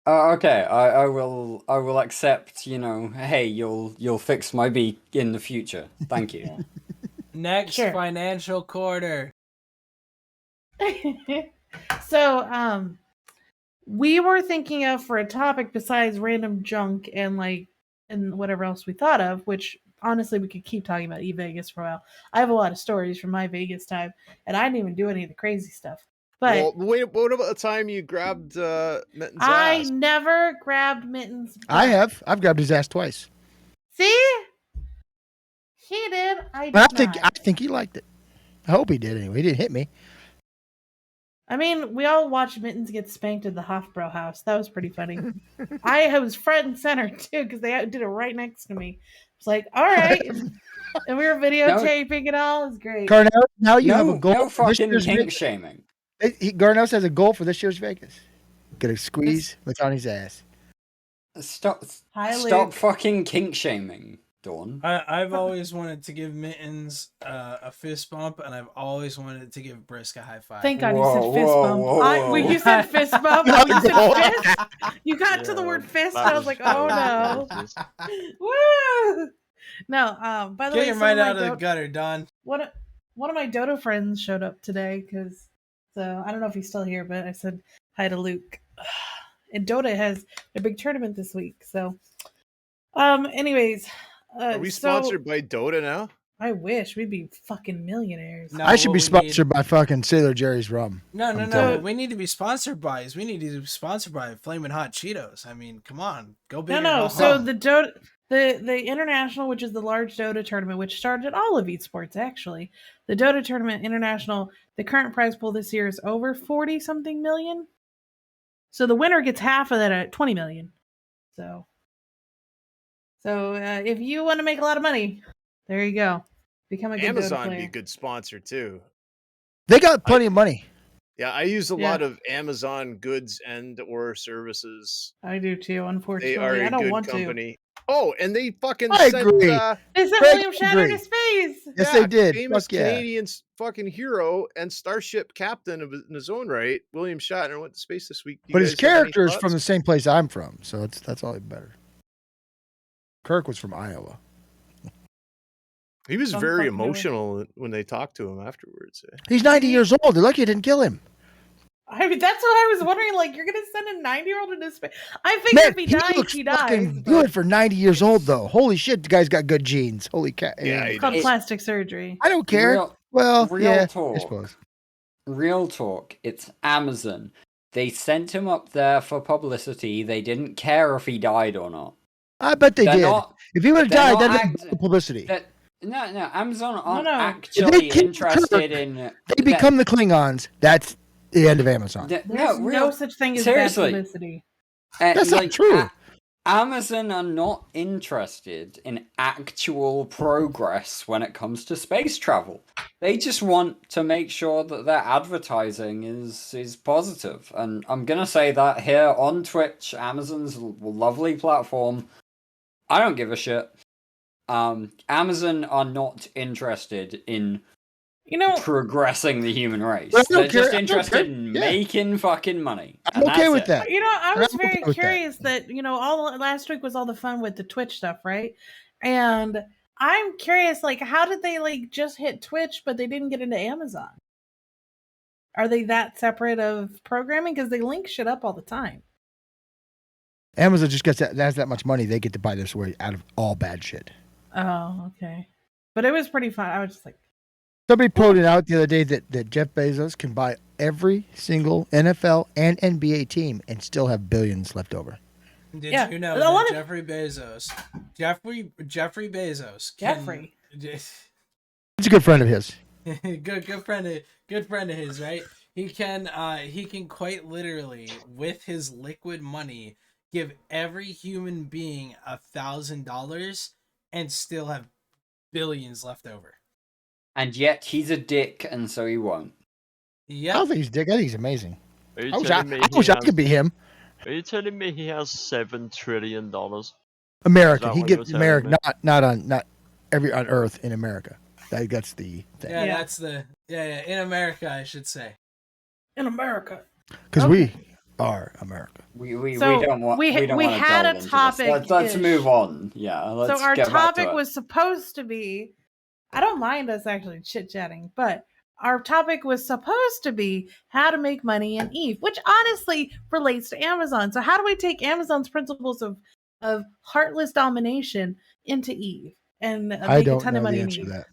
Okay, I will accept. Hey, you'll fix my B in the future. Thank you. Next Sure. financial quarter. So, we were thinking of for a topic besides random junk and whatever else we thought of, which honestly we could keep talking about eVegas for a while. I have a lot of stories from my Vegas time, and I didn't even do any of the crazy stuff. But Well, wait, what about the time you grabbed Mitten's I ass? never grabbed Mitten's. I butt. have. I've grabbed his ass twice. See, he did. I did But I not. think he liked it. I hope he did anyway. He didn't hit me. I mean, we all watched Mittens get spanked at the Hofbräu house. That was pretty funny. I was front and center too because they did it right next to me. It's like, all right, and we were videotaping it all. It was great. Garnell, now you have a goal. No for this fucking year's kink Vegas. shaming. Garnell has a goal for this year's Vegas. Gonna squeeze Matani's ass. Stop Hi, stop Luke. fucking kink shaming, Dawn. I've always wanted to give Mittens a fist bump, and I've always wanted to give Brisk a high five. Thank God Whoa, you said fist whoa, bump. whoa, When whoa. you said fist bump, when you said fist, you got to the Yeah, word fist, that and I was like, oh no. outrageous. Woo! No, by the Get way, your some mind of my out of the gutter, Don. one of my Dodo friends showed up today so I don't know if he's still here, but I said hi to Luke. And Dota has a big tournament this week, so anyways, Are we so sponsored by Dota now? I wish we'd be fucking millionaires. No, I should what be we sponsored by fucking Sailor Jerry's rum. No. I'm What telling we need to be sponsored by is we need to be sponsored by Flamin' Hot Cheetos. I mean, come on, go big. No. or go So home. the Dota, the international, which is the large Dota tournament, which started all of esports actually. The Dota tournament international, the current prize pool this year is over 40 something million. So the winner gets half of that at 20 million. So So if you want to make a lot of money, there you go. Become a good Dota Amazon would player. be a good sponsor too. They got plenty of money. Yeah, I use a Yeah. lot of Amazon goods and or services. I do too. Unfortunately, They are a I don't good want company. Oh, and they fucking I sent agree. They sent Craig, William Shatner to space. Yes, they did. Famous Fuck yeah. Canadian fucking hero and starship captain in his own right. William Shatner went to space this week. But his character is from the same place I'm from, so that's all better. Kirk was from Iowa. He was Some very fucking emotional when they talked to him afterwards. He's 90 years old. They're lucky it didn't kill him. I mean, that's what I was wondering. Like, you're gonna send a 90-year-old into space? I figured if he dies, looks he fucking dies. good for 90 years old, though. Holy shit, the guy's got good genes. Holy cat. Yeah, It's called plastic surgery. I don't care. Real yeah, talk. I suppose. Real talk. It's Amazon. They sent him up there for publicity. They didn't care if he died or not. I bet they They're did. not- If he would have they're died, not that'd be publicity. No, Amazon aren't No. actually kill interested Kirk, in. They become the Klingons. That's the end of Amazon. There's No, no such thing as seriously. bad publicity. That's not true. Amazon are not interested in actual progress when it comes to space travel. They just want to make sure that their advertising is positive. And I'm going to say that here on Twitch, Amazon's lovely platform. I don't give a shit. Amazon are not interested in progressing the human race. They're just interested in making fucking money. I'm okay with that. I was very curious that all last week was all the fun with the Twitch stuff, right? And I'm curious, like, how did they just hit Twitch, but they didn't get into Amazon? Are they that separate of programming? Because they link shit up all the time. Amazon just has that much money, they get to buy this way out of all bad shit. Oh, okay. But it was pretty fun. I was just like, somebody pointed out the other day that Jeff Bezos can buy every single NFL and NBA team and still have billions left over. Did you know that Jeffrey Bezos He's a good friend of his. good friend of his, right? He can quite literally, with his liquid money, give every human being $1,000 and still have billions left over. And yet he's a dick, and so he won't. Yeah, I don't think he's a dick. I think he's amazing. I wish I could be him. Are you telling me he has $7 trillion? America. He gets America, not every on Earth in America. That's the thing. Yeah, that's the in America, I should say. In America, because we are America. We don't want. We had a topic. Let's move on. Yeah. Let's so our get topic back to was supposed to be. I don't mind us actually chit chatting, but our topic was supposed to be how to make money in Eve, which honestly relates to Amazon. So how do we take Amazon's principles of heartless domination into Eve and make a ton of money in Eve? That.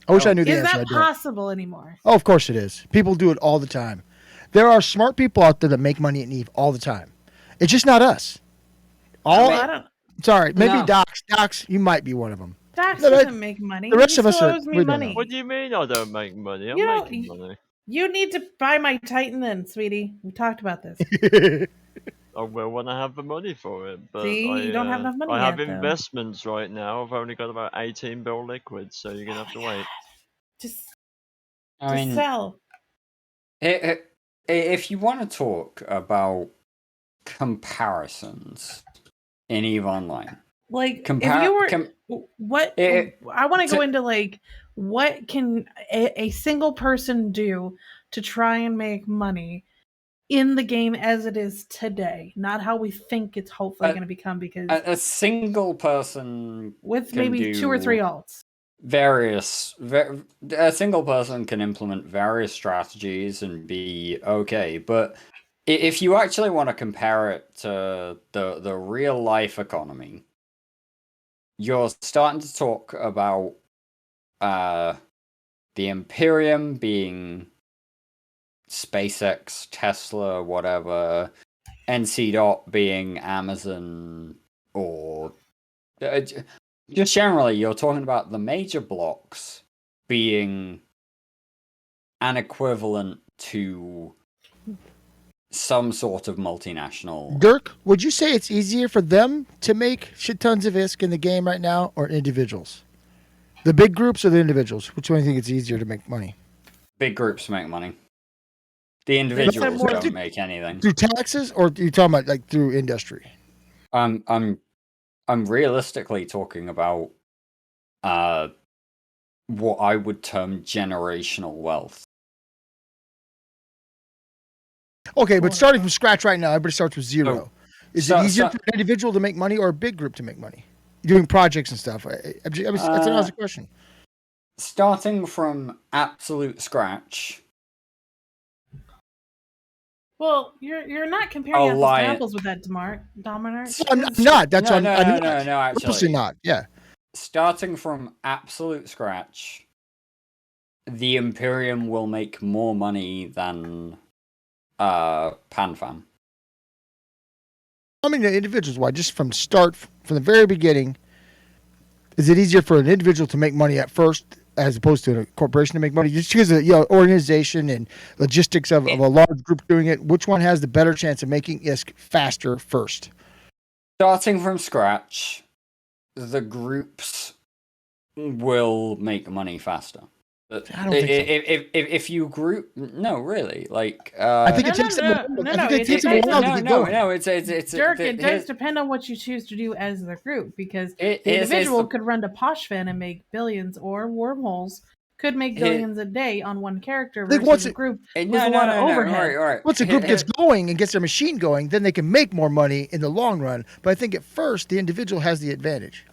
I wish I knew the answer. Is that possible anymore? Oh, of course it is. People do it all the time. There are smart people out there that make money in Eve all the time. It's just not us. Sorry, maybe No. Docs, you might be one of them. Docs doesn't make money. The rest of us owes me money. What do you mean I don't make money? I'm making money. You need to buy my Titan then, sweetie. We talked about this. I will when I have the money for it. But you don't have enough money I have yet, though. investments right now. I've only got about 18 bill liquid, so you're going to have to wait. Just sell. If you want to talk about comparisons in EVE Online, like if you were I want to go into what can a single person do to try and make money in the game as it is today, not how we think it's hopefully going to become, because a single person with maybe 2 or 3 alts. A single person can implement various strategies and be okay, but if you actually want to compare it to the real life economy, you're starting to talk about the Imperium being SpaceX, Tesla, whatever, NC Dot being Amazon, or just generally, you're talking about the major blocks being an equivalent to some sort of multinational. Dirk, would you say it's easier for them to make shit tons of ISK in the game right now, or individuals? The big groups or the individuals? Which one do you think it's easier to make money? Big groups make money. The individuals don't make anything. Through taxes, or are you talking about like through industry? I'm realistically talking about what I would term generational wealth. Okay, but starting from scratch right now, everybody starts with zero. Is it easier for an individual to make money or a big group to make money? Doing projects and stuff. It's an honest question. Starting from absolute scratch. Well, you're not comparing apples to apples with that, Dominic. I'm not. That's no, actually. Purposely not. Yeah. Starting from absolute scratch, the Imperium will make more money than PanFam. I mean, the individuals. Why? Just from the very beginning, is it easier for an individual to make money at first as opposed to a corporation to make money? Just because of organization and logistics of a large group doing it, which one has the better chance of making ISK faster first? Starting from scratch, the groups will make money faster. I don't think so. If you group, no, really, like I think it takes them a while to get going. No, it's Dirk. It does depend on what you choose to do as the group, because the individual could run to Poshfan and make billions, or Wormholes could make billions a day on one character versus a group with a lot of overhead. Right. Once a group gets going and gets their machine going, then they can make more money in the long run. But I think at first the individual has the advantage.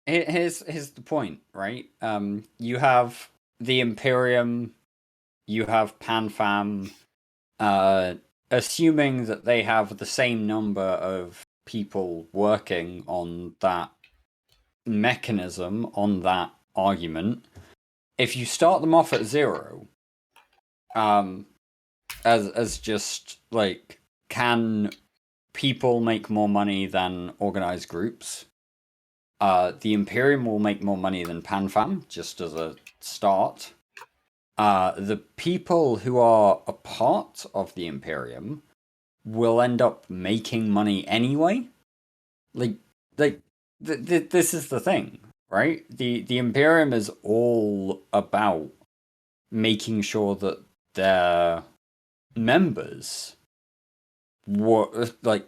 Here's the point, right? You have the Imperium, you have PanFam, assuming that they have the same number of people working on that mechanism, on that argument. If you start them off at zero, as just like, can people make more money than organized groups? The Imperium will make more money than PanFam, just as a start. The people who are a part of the Imperium will end up making money anyway. This is the thing, right? The Imperium is all about making sure that their members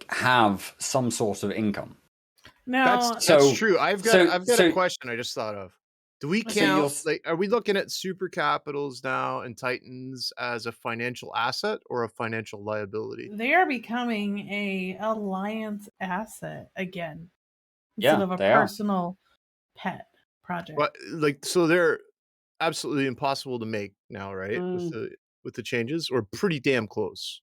have some sort of income. No, that's true. I've got a question I just thought of. Do we count, are we looking at super capitals now and Titans as a financial asset or a financial liability? They are becoming a alliance asset again, instead of a personal pet project. But so they're absolutely impossible to make now, right? With the changes, or pretty damn close.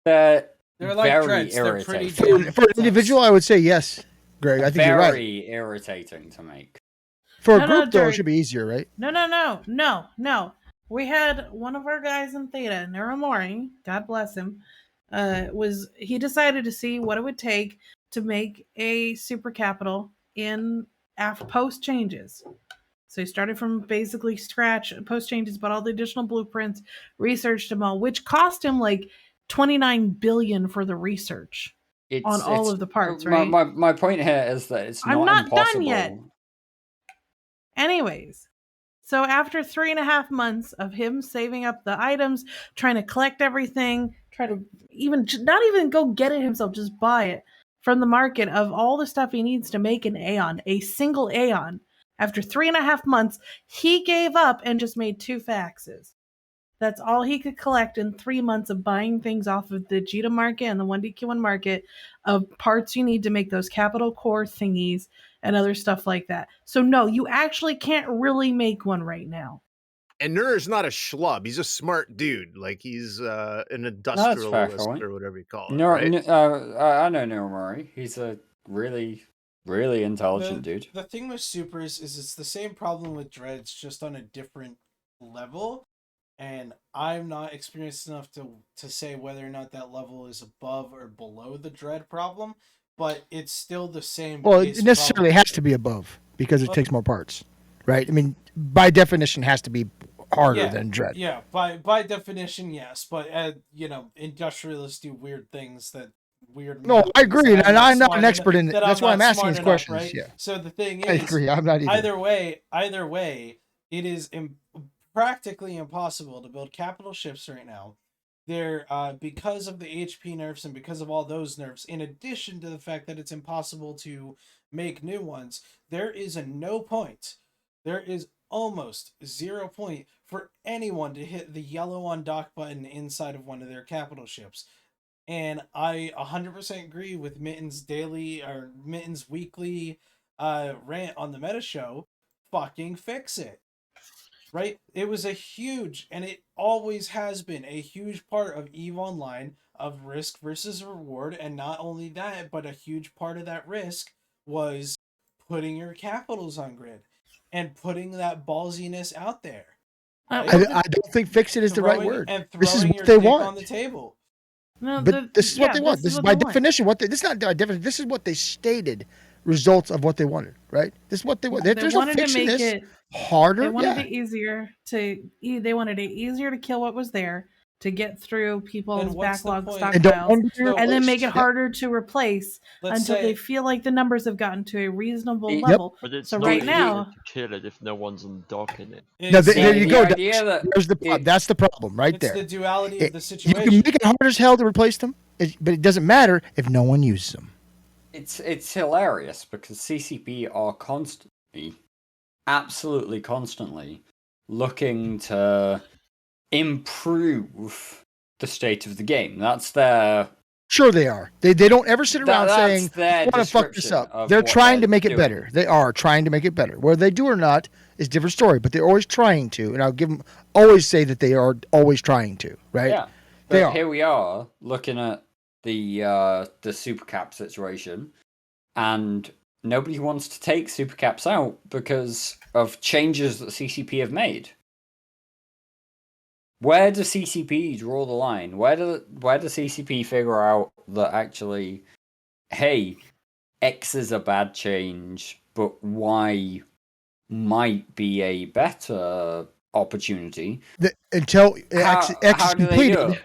They're like very dreads. irritating. They're pretty for an individual, I would say yes, Greg. I think you're right. Very irritating to make. For a group, though, it should be easier, right? No. We had one of our guys in Theta, Neuramori, God bless him, he decided to see what it would take to make a super capital in post changes. So he started from basically scratch, post changes, bought all the additional blueprints, researched them all, which cost him like $29 billion for the research on all of the parts, right? My point here is that it's I'm not impossible. done yet. Anyways, so after 3.5 months of him saving up the items, trying to collect everything, try to not even go get it himself, just buy it from the market of all the stuff he needs to make an Aeon, a single Aeon. After 3.5 months, he gave up and just made 2 faxes. That's all he could collect in 3 months of buying things off of the Jita market and the 1DQ1 market of parts you need to make those capital core thingies and other stuff like that. So no, you actually can't really make one right now. And Nur's not a schlub. He's a smart dude. Like, he's an industrialist or whatever you call it. Right? I know Neuramori. He's a really, really intelligent dude. The thing with supers is it's the same problem with dreads, just on a different level. And I'm not experienced enough to say whether or not that level is above or below the dread problem, but it's still the same. Well, it necessarily has to be above because it takes more parts, right? I mean, by definition, it has to be harder than Dread. Yeah, by definition, yes. But industrialists do weird things that No, I agree, and I'm not an smart expert in it. that That's why I'm asking these smart enough, questions. right? Yeah, So the thing I is, agree. I'm not either. Either way, it is practically impossible to build capital ships right now. They're because of the HP nerfs and because of all those nerfs, in addition to the fact that it's impossible to make new ones, there is there is almost 0 point for anyone to hit the yellow on dock button inside of one of their capital ships. And I 100% agree with Mitten's weekly rant on the Meta Show. Fucking fix it. Right? It was and it always has been a huge part of EVE Online of risk versus reward. And not only that, but a huge part of that risk was putting your capitals on grid and putting that ballsiness out there. Right? I don't think fix it is the right word. And this is what they want on the table. No, but this is what they want. This is by definition what this is not by definition. This is what they stated. Results of what they wanted, right? This is what they want. There's wanted no to make this it harder. They wanted it easier they wanted it easier to kill what was there, to get through people's backlog stockpiles, and then make it harder to replace until they feel like the numbers have gotten to a reasonable level. But it's so not right now, to kill it if no one's undocking it. No, there you go. That's the problem right there. It's the duality of the situation. You can make it hard as hell to replace them, but it doesn't matter if no one uses them. It's hilarious because CCP are absolutely constantly looking to improve the state of the game. That's their... Sure they are. They don't ever sit around saying, I want to fuck this up. They're trying to make it better. They are trying to make it better. Whether they do or not is a different story, but they're always trying to. And I'll always say that they are always trying to, right? Yeah. But here we are looking at the super cap situation, and nobody wants to take super caps out because of changes that CCP have made. Where does CCP draw the line? Where does CCP figure out that actually, hey, X is a bad change, but Y might be a better opportunity? Until X is completed.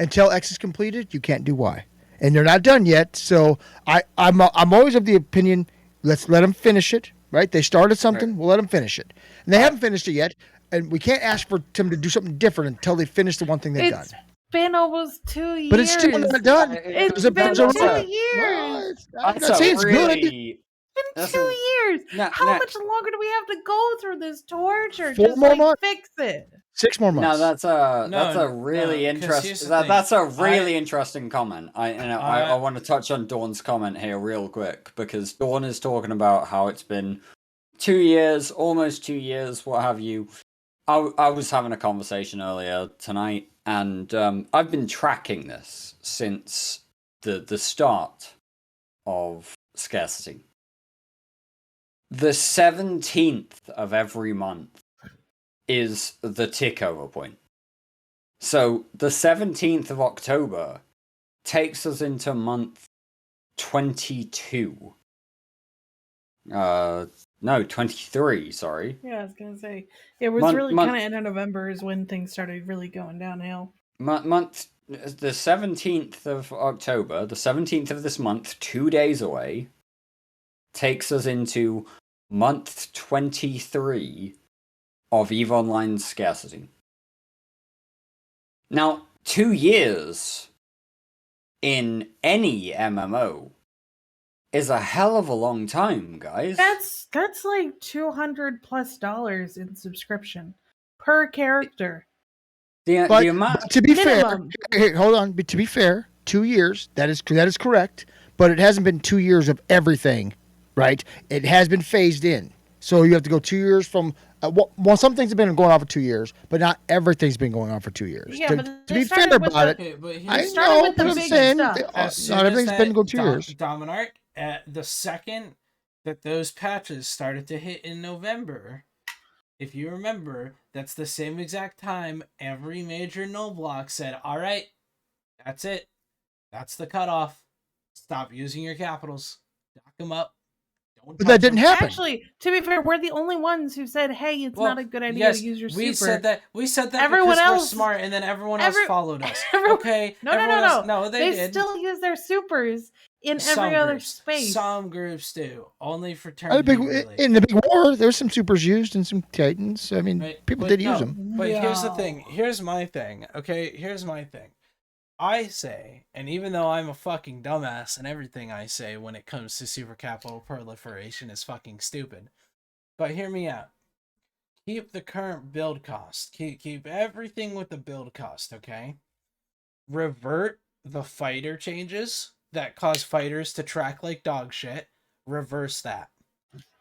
Until X is completed, you can't do Y, and they're not done yet. So I'm always of the opinion, let's let them finish it. Right? They started something, we'll let them finish it, and they haven't finished it yet. And we can't ask for them to do something different until they finish the one thing they've done. It's been almost 2 years. But it's still not done. It's been 2 years. I'm not saying it's good. It's been 2 years. How much longer do we have to go through this torture? 4 more months. Fix it. 6 more months. No, that's a really interesting. That's a really interesting comment. I want to touch on Dawn's comment here real quick, because Dawn is talking about how it's been 2 years, almost 2 years, what have you. I was having a conversation earlier tonight, and I've been tracking this since the start of Scarcity. The 17th of every month is the tick over point. So the 17th of October takes us into month 22. No, 23, sorry. Yeah, I was going to say. It was really kind of end of November is when things started really going downhill. The 17th of October, the 17th of this month, 2 days away, takes us into month 23 of EVE Online Scarcity. Now, 2 years in any MMO is a hell of a long time, guys. That's like $200+ in subscription per character. But to be fair, hold on. But to be fair, 2 years, that is correct. But it hasn't been 2 years of everything, right? It has been phased in. So you have to go 2 years from. Well, some things have been going on for 2 years, but not everything's been going on for 2 years. Yeah, but to be fair about it, I know what I'm saying. Not everything's been going 2 years. Dominarch, the second that those patches started to hit in November, if you remember, that's the same exact time every major null block said, all right, that's it. That's the cutoff. Stop using your capitals. Dock them up. But that didn't happen. Actually, to be fair, we're the only ones who said, "Hey, it's not a good idea to use your super." We said that. We said that everyone because else, we're smart, and then everyone else followed us. Okay. No. No, they did. Still use their supers in every other space. Some groups do. Only for turn. In the big war, there were some supers used and some titans. I mean, people did use them. But here's the thing. Here's my thing. Okay, here's my thing. I say, and even though I'm a fucking dumbass and everything I say when it comes to super capital proliferation is fucking stupid, but hear me out. Keep the current build cost. Keep everything with the build cost, okay? Revert the fighter changes that cause fighters to track like dog shit. Reverse that.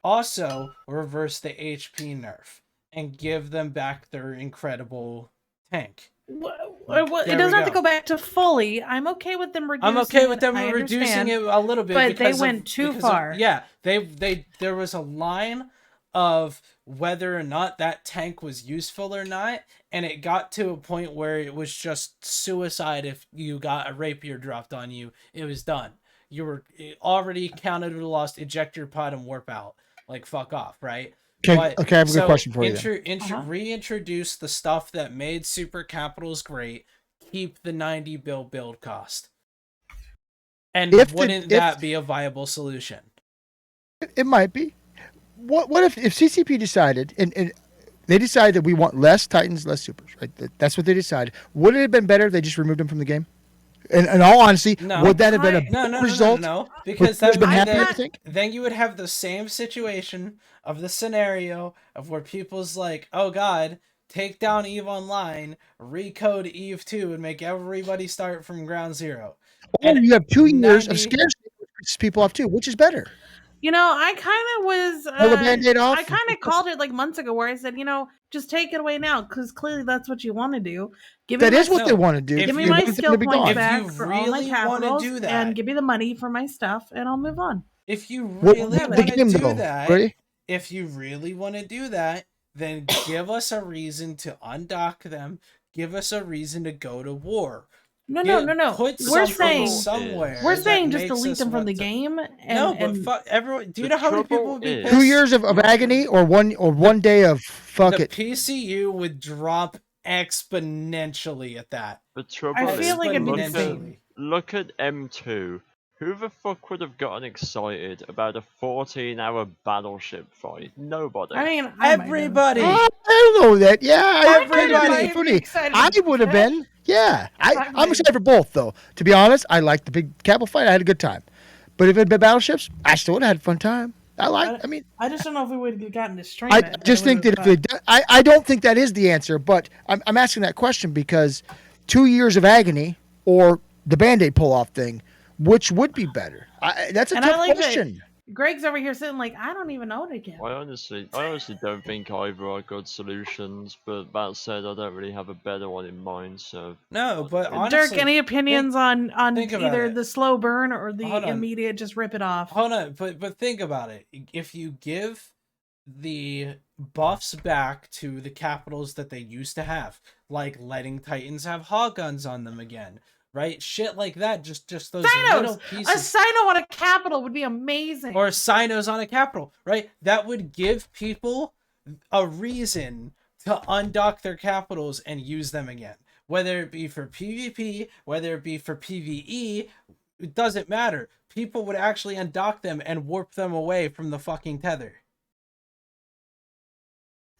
Also, reverse the HP nerf and give them back their incredible tank. It doesn't have to go back to fully. I'm okay with them reducing. I'm okay with them reducing it a little bit, but they went too far. There was a line of whether or not that tank was useful or not, and it got to a point where it was just suicide. If you got a rapier dropped on you, it was done. You were already counted as lost. Eject your pod and warp out. Like fuck off, right? Okay, I have a good question for you. Reintroduce the stuff that made super capitals great. Keep the 90 build cost. And wouldn't that be a viable solution? It might be. What if CCP decided and they decided that we want less Titans, less supers, right? That's what they decided. Would it have been better if they just removed them from the game? In all honesty, would that have been a better result? No, because then you would have the same situation of the scenario of where people's like, oh god, take down EVE Online, recode EVE 2, and make everybody start from ground zero. And you have 2 years of scarcity to piss people off too. Which is better? You know, I kind of was. The Band-Aid off? I kind of called it like months ago, where I said, just take it away now, because clearly that's what you want to do. That is what they want to do. Give me my skill points back for all my capitals, and give me the money for my stuff, and I'll move on. If you really want to do that, if you really want to do that, then give us a reason to undock them. Give us a reason to go to war. No. We're saying just delete them from the game. Everyone. Do you know how many people would be pissed? 2 years of agony, or one day of fuck it. The PCU would drop exponentially at that. The trouble I feel like it'd be insane. Look at M2. Who the fuck would have gotten excited about a 14-hour battleship fight? Nobody. I mean, everybody. I don't know that. Yeah, everybody. I would have been. Yeah, I'm excited for both, though. To be honest, I liked the big capital fight. I had a good time. But if it had been battleships, I still would have had a fun time. I just don't know if we would have gotten to stream I it. just think that I don't think that is the answer, but I'm asking that question because 2 years of agony or the Band-Aid pull-off thing, which would be better? That's a tough question. Greg's over here sitting like, I don't even know what to give. I honestly don't think either are good solutions, but that said, I don't really have a better one in mind, so... No, but honestly... Dirk, any opinions on either the slow burn or the immediate just rip it off? Hold on, but think about it. If you give the buffs back to the capitals that they used to have, like letting Titans have hog guns on them again... Right, shit like that. Just those little pieces. A Sino on a capital would be amazing. Or Sinos on a capital, right? That would give people a reason to undock their capitals and use them again. Whether it be for PvP, whether it be for PvE, it doesn't matter. People would actually undock them and warp them away from the fucking tether.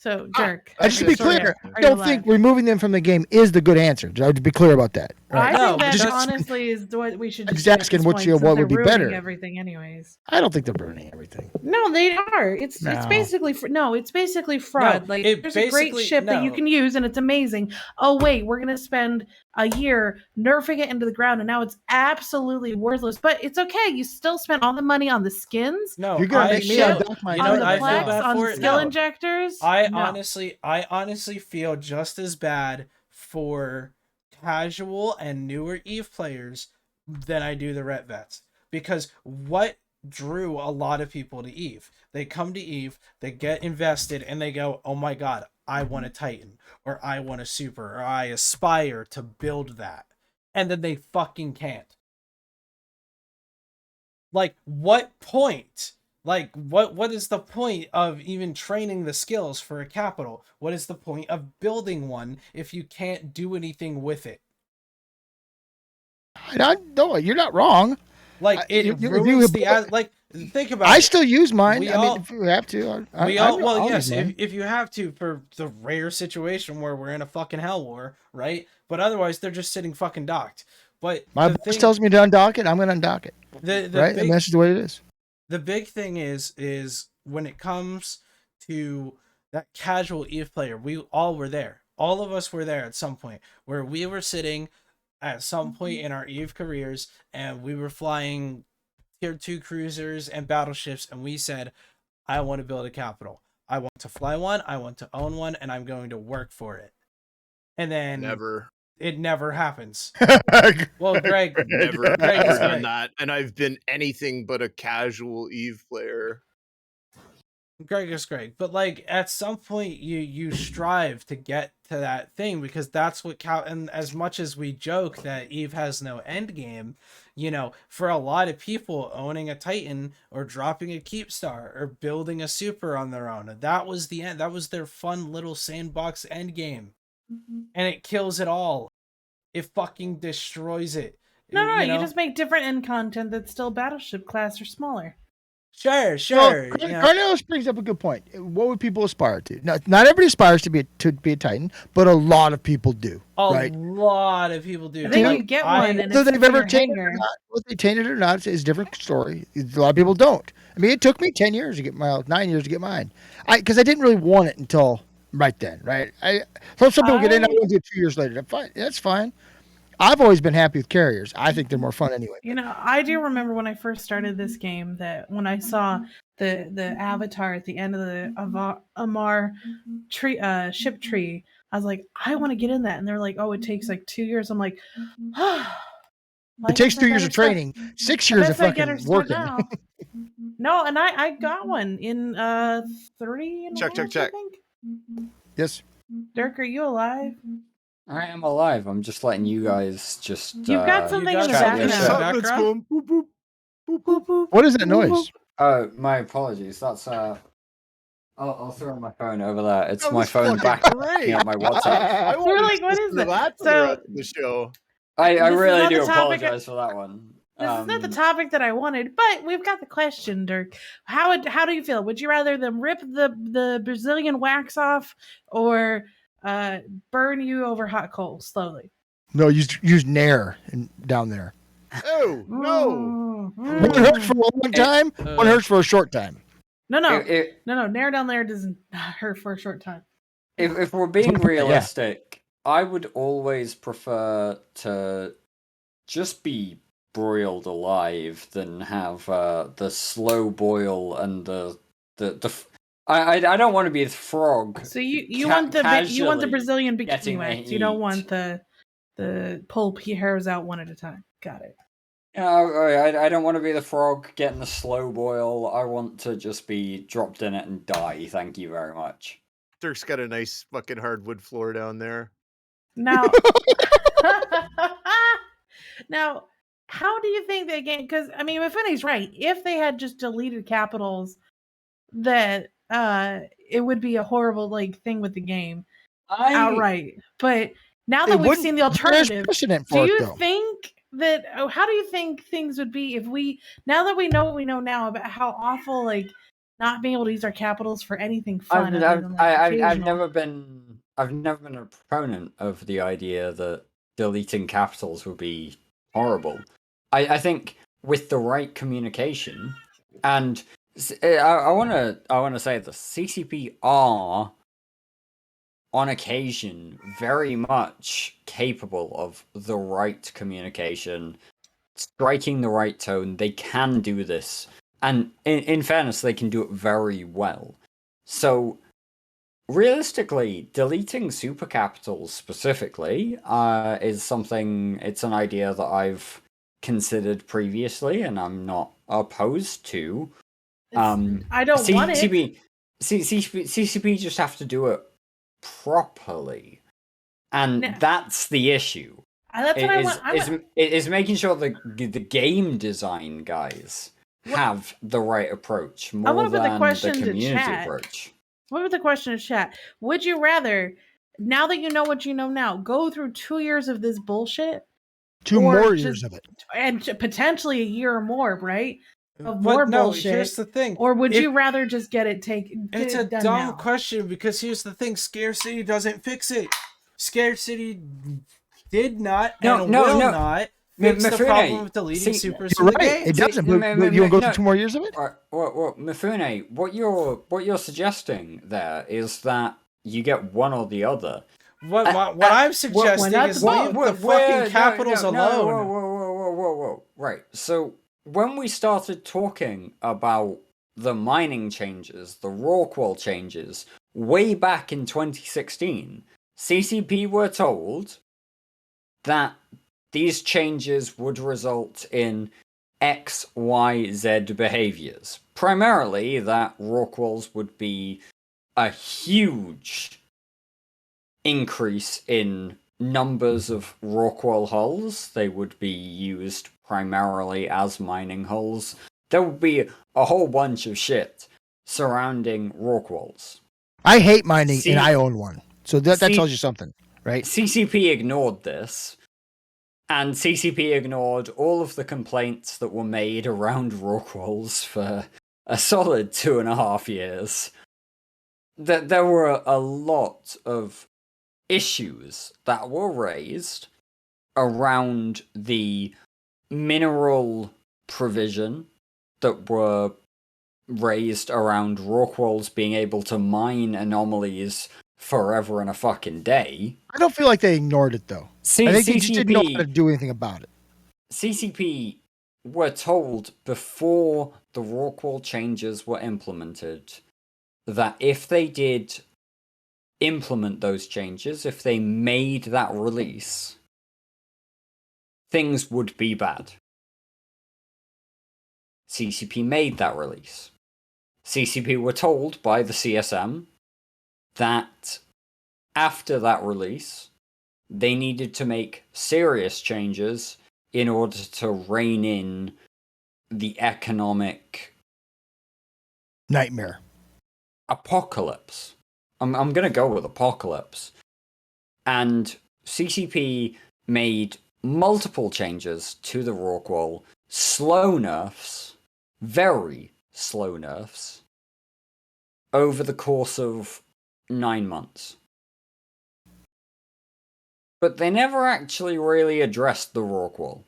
So, Dirk, just to be clear, I don't think removing them from the game is the good answer. I would be clear about that. Right? I think that honestly is what we should just do asking what would be better. Everything, anyways. I don't think they're ruining everything. No, they are. It's basically it's basically fraud. There's a great ship that you can use, and it's amazing. Oh wait, we're gonna spend a year nerfing it into the ground, and now it's absolutely worthless. But it's okay. You still spent all the money on the skins. No, you're gonna make me undock my. On the plex, on skill injectors. I honestly feel just as bad for casual and newer EVE players than I do the ret vets, because what drew a lot of people to EVE? They come to EVE, they get invested, and they go, oh my god, I want a Titan, or I want a super, or I aspire to build that, and then they fucking can't. Like, what point? Like, what is the point of even training the skills for a capital? What is the point of building one if you can't do anything with it? No, you're not wrong. Like, it ruins like, think about it. I still use mine. If you have to. Yes, if you have to, for the rare situation where we're in a fucking hell war, right? But otherwise, they're just sitting fucking docked. But my boss tells me to undock it, I'm going to undock it. Right? And that's just the way it is. The big thing is when it comes to that casual EVE player, we all were there. All of us were there at some point where we were sitting at some point in our EVE careers and we were flying tier 2 cruisers and battleships, and we said, I want to build a capital. I want to fly one, I want to own one, and I'm going to work for it. And then it never happens. Well, Greg never done that, and I've been anything but a casual EVE player. Greg is Greg, but like at some point you strive to get to that thing, because that's what count. And as much as we joke that EVE has no end game, you know, for a lot of people, owning a Titan or dropping a Keep Star or building a super on their own, that was the end. That was their fun little sandbox end game. And it kills it all. It fucking destroys it. No, you just make different end content that's still battleship class or smaller. Sure. Well, Cornelius brings up a good point. What would people aspire to? Not everybody aspires to be a Titan, but a lot of people do. A lot of people do. I think you get one, and so they've ever tainted it or not. Whether they tainted it or not is a different story. A lot of people don't. I mean, it took me 10 years to get 9 years to get mine. Because I didn't really want it until right then, right? Some people get in, I want to do it 2 years later. Fine, that's fine. I've always been happy with carriers. I think they're more fun anyway. You know, I do remember when I first started this game that when I saw the avatar at the end of the Amar tree, ship tree, I was like, I want to get in that. And they're like, oh, it takes like 2 years. I'm like, it takes 2 years of training, 6 years of fucking working. No, and I got one in 30. Check. I think. Yes. Dirk, are you alive? I am alive. I'm just letting you guys just. You've got something in the background. What is that noise? My apologies. That's I'll throw my phone over there. It's my phone backing up my WhatsApp. We're like, what is that? So the show. I really do apologize for that one. This is not the topic that I wanted, but we've got the question, Dirk. How do you feel? Would you rather them rip the Brazilian wax off or burn you over hot coals slowly? No, use Nair down there. Oh no! One hurts for a long time. One hurts for a short time. No. Nair down there doesn't hurt for a short time. If we're being realistic, I would always prefer to just be broiled alive than have the slow boil and the I don't want to be the frog. So you want the Brazilian bikini wax. You don't want the pull hairs out one at a time. Got it. I don't want to be the frog getting the slow boil. I want to just be dropped in it and die. Thank you very much. Dirk's got a nice fucking hardwood floor down there. Now, how do you think they get? Because I mean, Mifuni's right. If they had just deleted capitals, that it would be a horrible thing with the game outright. But now that we've seen the alternative, do you think that? How do you think things would be if now that we know what we know now about how awful not being able to use our capitals for anything fun? I've never been a proponent of the idea that deleting capitals would be horrible. I think with the right communication, and I want to say the CCP are on occasion very much capable of the right communication, striking the right tone. They can do this, and in fairness, they can do it very well. So realistically, deleting super capitals specifically is something. It's an idea that I've considered previously, and I'm not opposed to. I don't want it. CCP just have to do it properly, and that's the issue. That's what I want. Is making sure the game design guys have the right approach more wanna put the than question the to community chat. approach. What about the question in chat? Would you rather, now that you know what you know now, go through 2 years of this bullshit? 2 or more just- years of it. And potentially a year or more, right? Of more But no, bullshit. here's the thing. Or would you rather just get it taken? It's a dumb question because here's the thing: Scarcity doesn't fix it. Scarcity did not will not fix the problem with deleting supers from the game. It doesn't. You want to go through 2 more years of it? Well, Mifune, what you're suggesting there is that you get one or the other. What I'm suggesting is leave the fucking capitals alone. Whoa. Right. So when we started talking about the mining changes, the Rorqual changes, way back in 2016, CCP were told that these changes would result in X, Y, Z behaviors. Primarily that Rorquals would be a huge increase in numbers of Rorqual hulls. They would be used primarily as mining hulls. There would be a whole bunch of shit surrounding Rorquals. I hate mining and I own one. So that tells you something, right? CCP ignored this. And CCP ignored all of the complaints that were made around Rorquals for a solid 2.5 years. There were a lot of issues that were raised around the mineral provision that were raised around Rorquals being able to mine anomalies forever and a fucking day. I don't feel like they ignored it though. I think they just didn't know how to do anything about it. CCP were told before the Rorqual changes were implemented that if they did implement those changes, if they made that release, things would be bad. CCP made that release. CCP were told by the CSM that after that release, they needed to make serious changes in order to rein in the economic nightmare. Apocalypse. I'm going to go with apocalypse. And CCP made multiple changes to the Rorqual, slow nerfs, very slow nerfs, over the course of 9 months. But they never actually really addressed the Rorqual.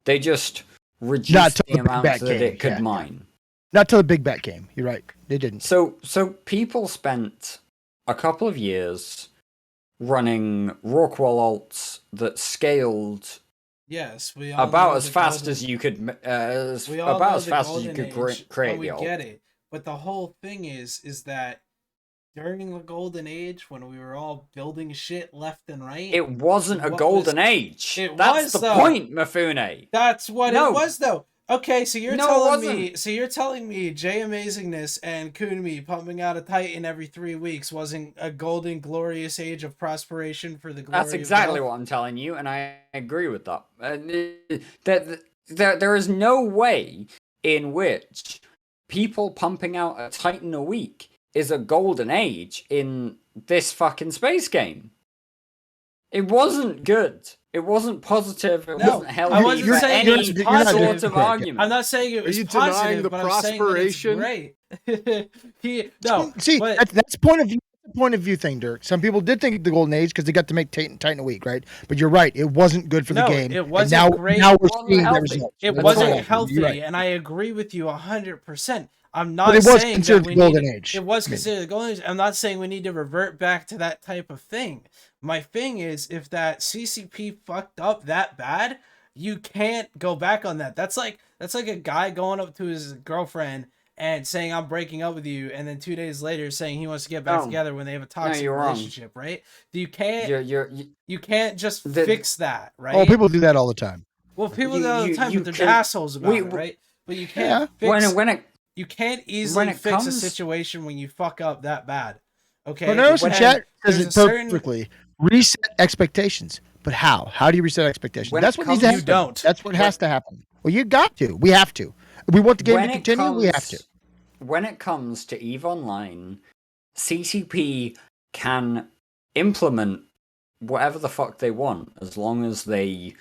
They just reduced the amount that it could mine. Not till the big bet came. You're right. They didn't. So people spent a couple of years running Rorqual alts that scaled we all about as fast as you could create the alt. Get it. But the whole thing is that during the golden age, when we were all building shit left and right, it wasn't a golden age. That's the point, Mifune. That's what it was, though. Okay, so you're telling me Jay Amazingness and Kunmi pumping out a Titan every 3 weeks wasn't a golden, glorious age of prosperation for the glory. That's exactly what I'm telling you, and I agree with that. There is no way in which people pumping out a Titan a week is a golden age in this fucking space game. It wasn't good. It wasn't positive. It wasn't healthy. I wasn't saying any sort of argument. I'm not saying it was positive, denying the but prosperation? I'm saying that it's great. See, but that's point of view. Point of view thing, Dirk. Some people did think the golden age because they got to make Titan a week, right? But you're right. It wasn't good for the game. It wasn't great. Now we're seeing the results. It wasn't healthy, and I agree with you 100%. I'm not but it was saying considered that we the golden need, age. It was considered the golden age. I'm not saying we need to revert back to that type of thing. My thing is, if that CCP fucked up that bad, you can't go back on that. That's like a guy going up to his girlfriend and saying I'm breaking up with you, and then 2 days later saying he wants to get back together when they have a toxic relationship, right? You can't. You can't just fix that, right? Oh, people do that all the time. Well, people do that all the time, but they're assholes about it, right? But you can't fix. You can't easily fix a situation when you fuck up that bad. Okay. But notice in chat says it perfectly. Reset expectations. But how? How do you reset expectations? That's what needs to happen. You don't. That's what has to happen. Well, you got to. We have to. If we want the game to continue, we have to. When it comes to EVE Online, CCP can implement whatever the fuck they want as long as they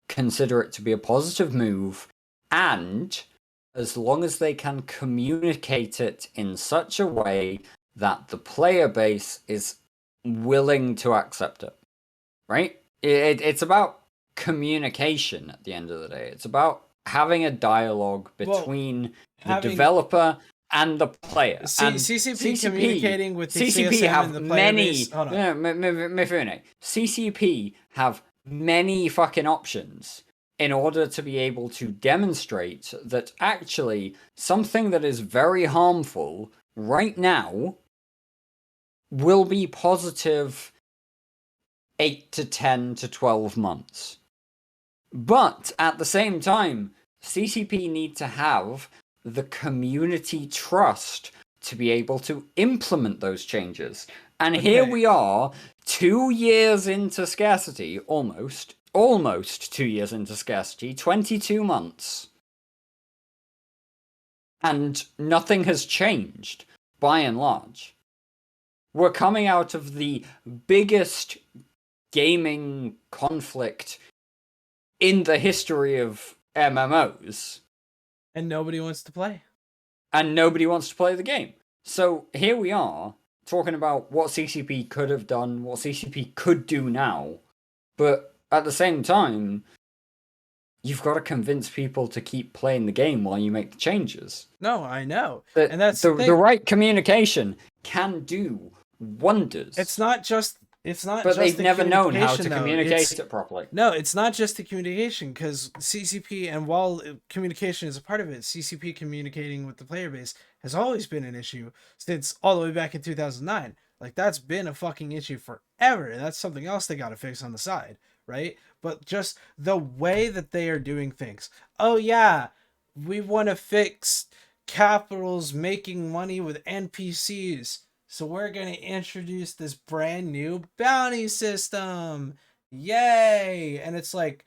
consider it to be a positive move, and as long as they can communicate it in such a way that the player base is willing to accept it. Right? It's about communication at the end of the day. It's about having a dialogue between the developer and the player. CCP communicating with the CCP CSM have and the player many. base. Hold on. Mifune. CCP have many fucking options in order to be able to demonstrate that actually something that is very harmful right now will be positive 8 to 10 to 12 months. But at the same time, CCP need to have the community trust to be able to implement those changes. And here we are, 2 years into Scarcity, almost 2 years into Scarcity, 22 months. And nothing has changed, by and large. We're coming out of the biggest gaming conflict in the history of MMOs. And nobody wants to play. And nobody wants to play the game. So here we are, talking about what CCP could have done, what CCP could do now. But at the same time, you've got to convince people to keep playing the game while you make the changes. No, I know. And that's the right communication can do wonders. It's not just but they've never known how to communicate it properly. No, it's not just the communication, because CCP, and while communication is a part of it, CCP communicating with the player base has always been an issue since all the way back in 2009. Like, that's been a fucking issue forever, and that's something else they gotta fix on the side, right? But just the way that they are doing things. Oh yeah, we want to fix capitals making money with NPCs. So we're going to introduce this brand new bounty system. Yay! And it's like,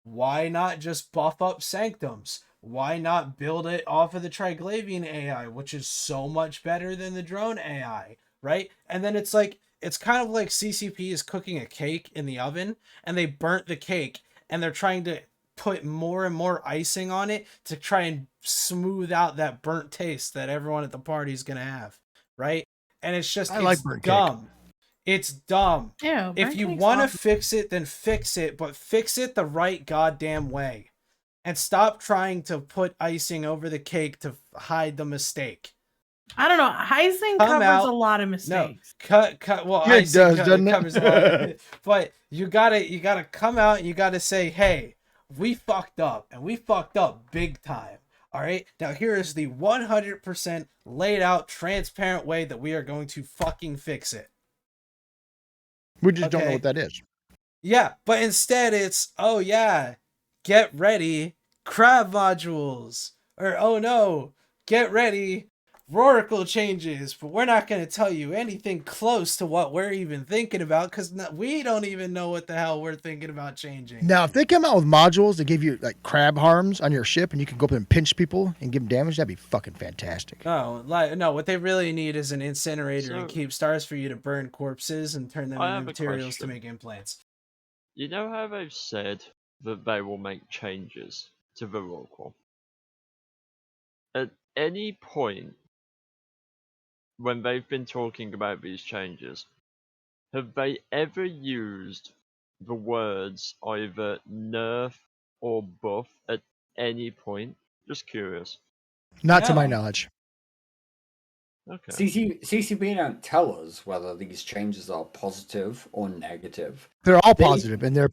why not just buff up Sanctums? Why not build it off of the Triglavian AI, which is so much better than the drone AI, right? And then it's like, it's kind of like CCP is cooking a cake in the oven, and they burnt the cake, and they're trying to put more and more icing on it to try and smooth out that burnt taste that everyone at the party is going to have, right? And it's just, it's dumb. It's dumb. Yeah, if you want to fix it, then fix it, but fix it the right goddamn way. And stop trying to put icing over the cake to hide the mistake. I don't know. Icing covers a lot of mistakes. No, cut. Well, it does, doesn't it? Covers a lot of it. But you gotta come out and you gotta say, hey, we fucked up, and we fucked up big time. All right, now here is the 100% laid out, transparent way that we are going to fucking fix it. We just don't know what that is. Yeah, but instead it's, oh yeah, get ready, crab modules. Or, oh no, get ready, Roracle changes. But we're not going to tell you anything close to what we're even thinking about, because we don't even know what the hell we're thinking about changing. Now, if they come out with modules that give you like crab harms on your ship and you can go up and pinch people and give them damage, that'd be fucking fantastic. No, what they really need is an incinerator and keep stars for you to burn corpses and turn them into materials to make implants. You know how they've said that they will make changes to the Roracle? At any point when they've been talking about these changes, have they ever used the words either nerf or buff at any point? Just curious. Not to my knowledge. Okay. CCP don't tell us whether these changes are positive or negative. They're all positive in their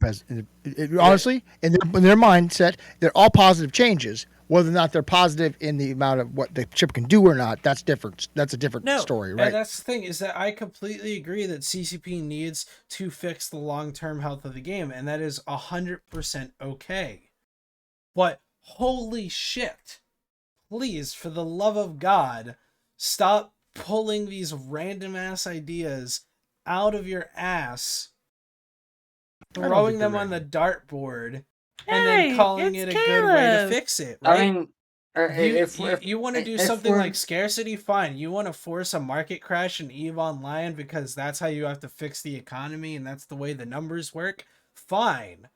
honestly, in their mindset, they're all positive changes. Whether or not they're positive in the amount of what the chip can do or not, that's different. That's a different story, right? And that's the thing, is that I completely agree that CCP needs to fix the long-term health of the game, and that is 100% okay. But holy shit, please, for the love of God, stop pulling these random-ass ideas out of your ass, throwing them on the dartboard, and then calling it a good way to fix it, right? I mean, You want to do something like Scarcity, fine. You want to force a market crash in EVE Online because that's how you have to fix the economy and that's the way the numbers work, fine.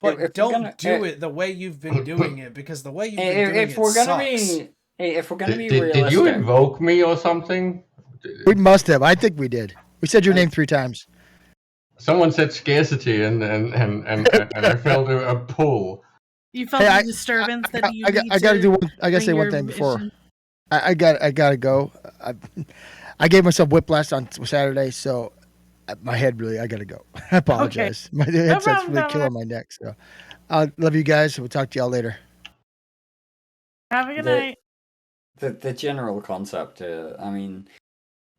But don't do it the way you've been doing it, because the way you've been doing it sucks. If we're gonna be realistic, did you invoke me or something? We must have. I think we did. We said your name 3 times. Someone said Scarcity, and I felt a pull. You felt the disturbance that you. I got to do one. I got to say one thing before. I got to go. I gave myself whiplash on Saturday, so my head really. I got to go. I apologize. Okay. My headset's really killing my neck. So, love you guys. We'll talk to y'all later. Have a good night. The general concept. I mean,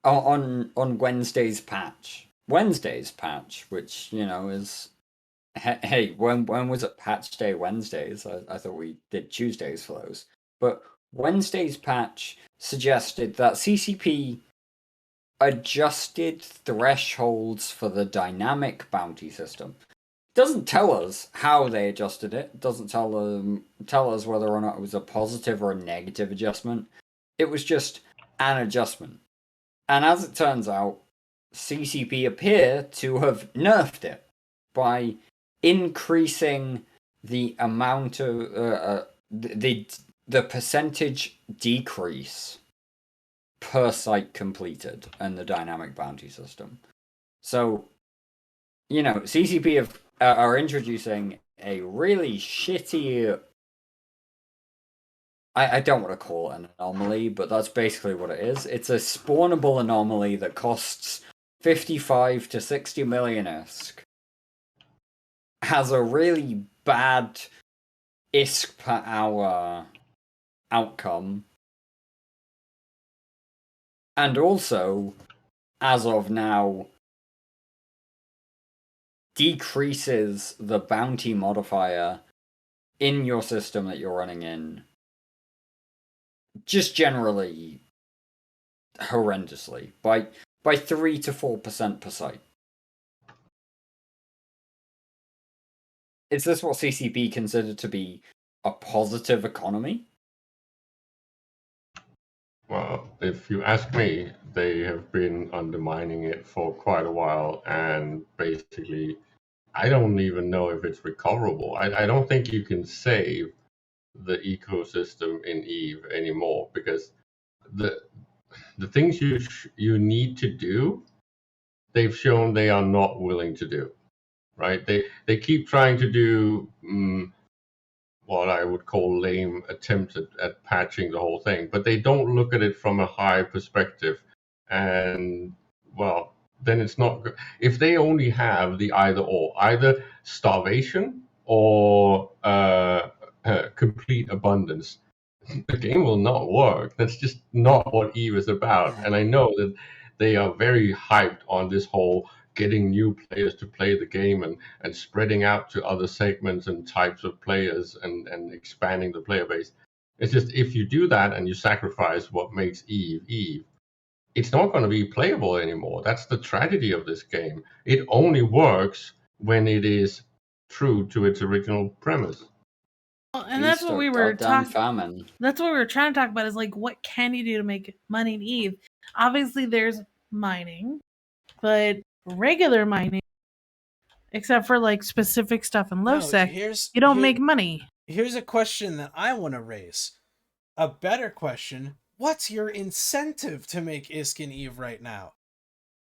on Wednesday's patch, which is. Hey, when was it patch day Wednesdays? I thought we did Tuesdays for those. But Wednesday's patch suggested that CCP adjusted thresholds for the dynamic bounty system. It doesn't tell us how they adjusted it. It doesn't tell us whether or not it was a positive or a negative adjustment. It was just an adjustment. And as it turns out, CCP appear to have nerfed it by increasing the amount of the percentage decrease per site completed in the dynamic bounty system. So, CCP are introducing a really shitty. I don't want to call it an anomaly, but that's basically what it is. It's a spawnable anomaly that costs 55 to 60 million ISK. Has a really bad ISK per hour outcome. And also, as of now, decreases the bounty modifier in your system that you're running in. Just generally horrendously. By 3 to 4% per site. Is this what CCP considered to be a positive economy? Well, if you ask me, they have been undermining it for quite a while, and basically, I don't even know if it's recoverable. I don't think you can save the ecosystem in EVE anymore, because the things you need to do, they've shown they are not willing to do. Right? They keep trying to do what I would call lame attempts at patching the whole thing, but they don't look at it from a high perspective. And well, then it's not good. If they only have the either starvation or complete abundance, the game will not work. That's just not what EVE is about. And I know that they are very hyped on this whole getting new players to play the game and spreading out to other segments and types of players and expanding the player base. It's just, if you do that and you sacrifice what makes EVE, it's not going to be playable anymore. That's the tragedy of this game. It only works when it is true to its original premise. Well, and that's what we were talking. That's what we were trying to talk about. Is like, what can you do to make money in EVE? Obviously, there's mining, but regular mining, except for like specific stuff in low sec, you don't make money. Here's a question that I want to raise. A better question: what's your incentive to make ISK in EVE right now?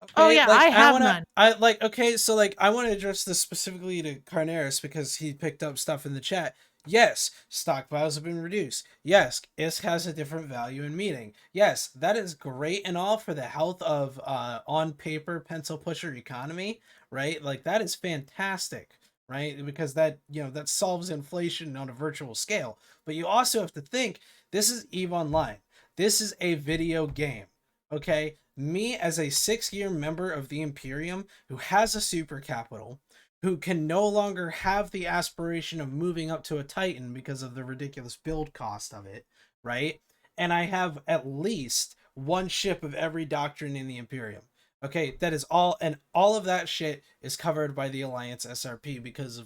Okay, oh yeah, I have none. I want to address this specifically to Carneris because he picked up stuff in the chat. Yes, stockpiles have been reduced. Yes, ISK has a different value in meeting. Yes, that is great and all for the health of on paper pencil pusher economy, right? Like, that is fantastic, right? Because that solves inflation on a virtual scale. But you also have to think, this is EVE Online. This is a video game, okay? Me, as a 6-year member of the Imperium who has a super capital, who can no longer have the aspiration of moving up to a Titan because of the ridiculous build cost of it, right? And I have at least one ship of every doctrine in the Imperium. Okay, that is all, and all of that shit is covered by the Alliance SRP because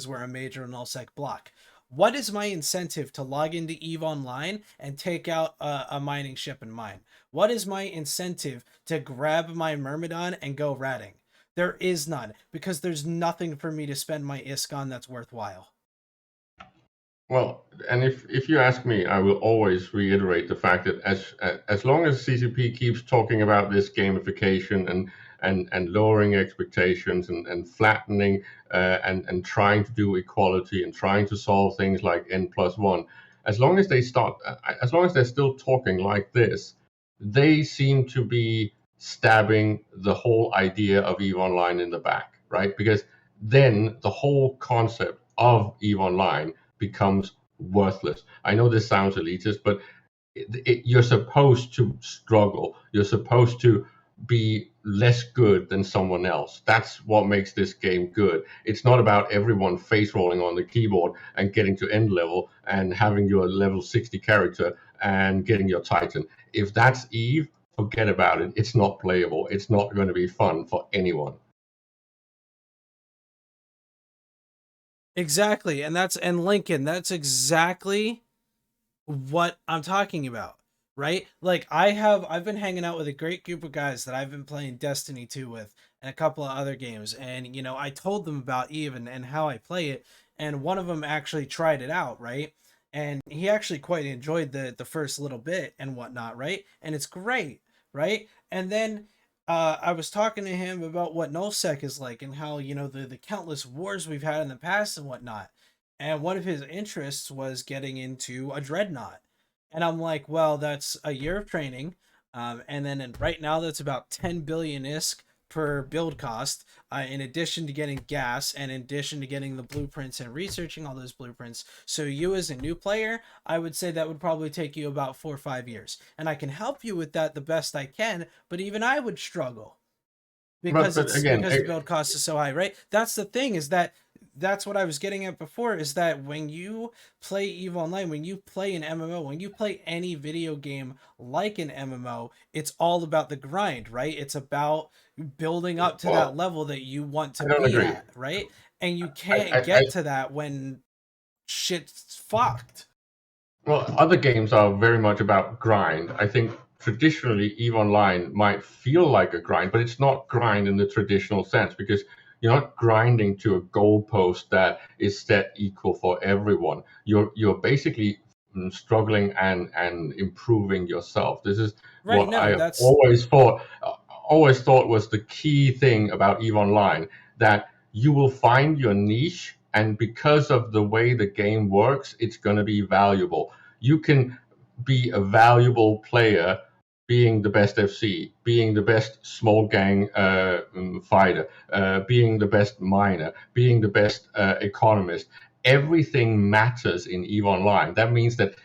we're a major nullsec block. What is my incentive to log into EVE Online and take out a mining ship and mine? What is my incentive to grab my Myrmidon and go ratting? There is none, because there's nothing for me to spend my ISK on that's worthwhile. Well, and if you ask me, I will always reiterate the fact that as long as CCP keeps talking about this gamification and lowering expectations and flattening and trying to do equality and trying to solve things like N+1, as long as as long as they're still talking like this, they seem to be stabbing the whole idea of EVE Online in the back, right? Because then the whole concept of EVE Online becomes worthless. I know this sounds elitist, but you're supposed to struggle. You're supposed to be less good than someone else. That's what makes this game good. It's not about everyone face rolling on the keyboard and getting to end level and having your level 60 character and getting your Titan. If that's Eve, forget about it. It's not playable. It's not going to be fun for anyone. Exactly. And Lincoln, that's exactly what I'm talking about, right? Like I've been hanging out with a great group of guys that I've been playing Destiny 2 with and a couple of other games. And, I told them about Eve and how I play it. And one of them actually tried it out, right? And he actually quite enjoyed the first little bit and whatnot, right? And it's great, right? And then I was talking to him about what nullsec is like and how, the countless wars we've had in the past and whatnot. And one of his interests was getting into a dreadnought. And I'm like, well, that's a year of training. And then right now that's about 10 billion ISK per build cost, in addition to getting gas and in addition to getting the blueprints and researching all those blueprints. So you as a new player, I would say that would probably take you about 4 or 5 years. And I can help you with that the best I can, but even I would struggle because But again, because the build cost is so high, right? That's the thing, is that's what I was getting at before, is that when you play EVE Online, when you play an MMO, when you play any video game like an MMO, it's all about the grind, right? It's about building up to that level that you want to be at, right? And you can't get to that when shit's fucked. Well, other games are very much about grind. I think traditionally EVE Online might feel like a grind, but it's not grind in the traditional sense because you're not grinding to a goalpost that is set equal for everyone. You're basically struggling and improving yourself. This is Right, what no, I have that's always thought was the key thing about EVE Online, that you will find your niche, and because of the way the game works, it's going to be valuable. You can be a valuable player being the best FC, being the best small gang fighter, being the best miner, being the best economist. Everything matters in EVE Online. That means that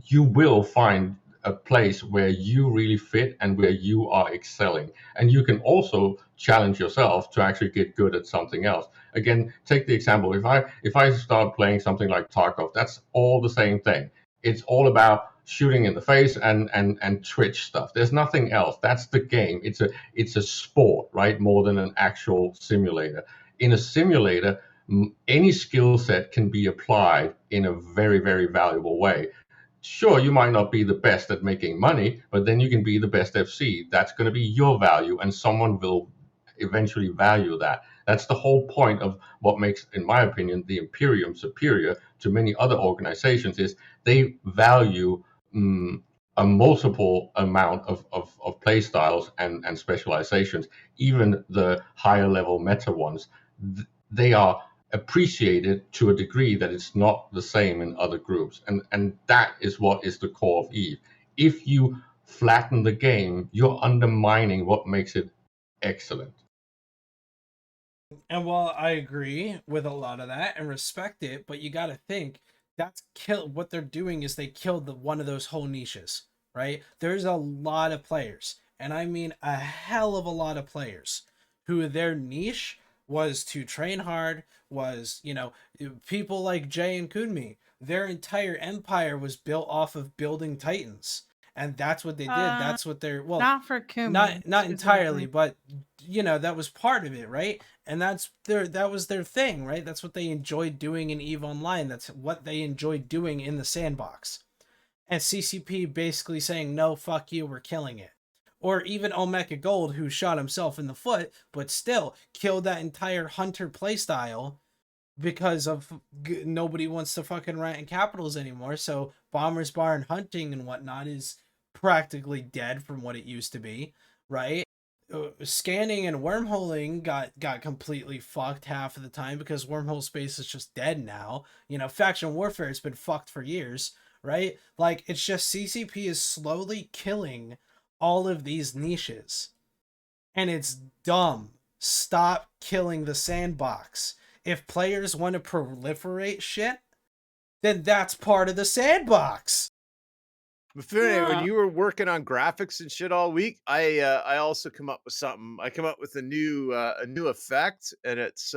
you will find a place where you really fit and where you are excelling. And you can also challenge yourself to actually get good at something else. Again, take the example. If I start playing something like Tarkov, that's all the same thing. It's all about shooting in the face and twitch stuff. There's nothing else. That's the game. It's a sport, right? More than an actual simulator. In a simulator, any skill set can be applied in a very, very valuable way. Sure, you might not be the best at making money, but then you can be the best FC. That's going to be your value, and someone will eventually value that. That's the whole point of what makes, in my opinion, the Imperium superior to many other organizations, is they value a multiple amount of play styles and specializations, even the higher level meta ones. They are appreciated to a degree that it's not the same in other groups. And that is what is the core of EVE. If you flatten the game, you're undermining what makes it excellent. And while I agree with a lot of that and respect it, but you got to think that's what they're doing is they killed one of those whole niches, right? There's a lot of players, and I mean a hell of a lot of players, who their niche was to train hard, was, people like Jay and Kunmi. Their entire empire was built off of building Titans. and that's what they did. That's what they're not for Kumi, not entirely, but that was part of it, right? And that was their thing, right? That's what they enjoyed doing in EVE Online. That's what they enjoyed doing in the sandbox. And CCP basically saying, no, fuck you, we're killing it. Or even Omega Gold, who shot himself in the foot, but still killed that entire hunter playstyle because of nobody wants to fucking riot in capitals anymore. So Bomber's Bar and hunting and whatnot is practically dead from what it used to be, right? Scanning and wormholing got completely fucked half of the time because wormhole space is just dead now. Faction warfare has been fucked for years, right? Like, it's just CCP is slowly killing all of these niches. And it's dumb. Stop killing the sandbox. If players want to proliferate shit, then that's part of the sandbox. But when you were working on graphics and shit all week, I also come up with something. I come up with a new effect, and it's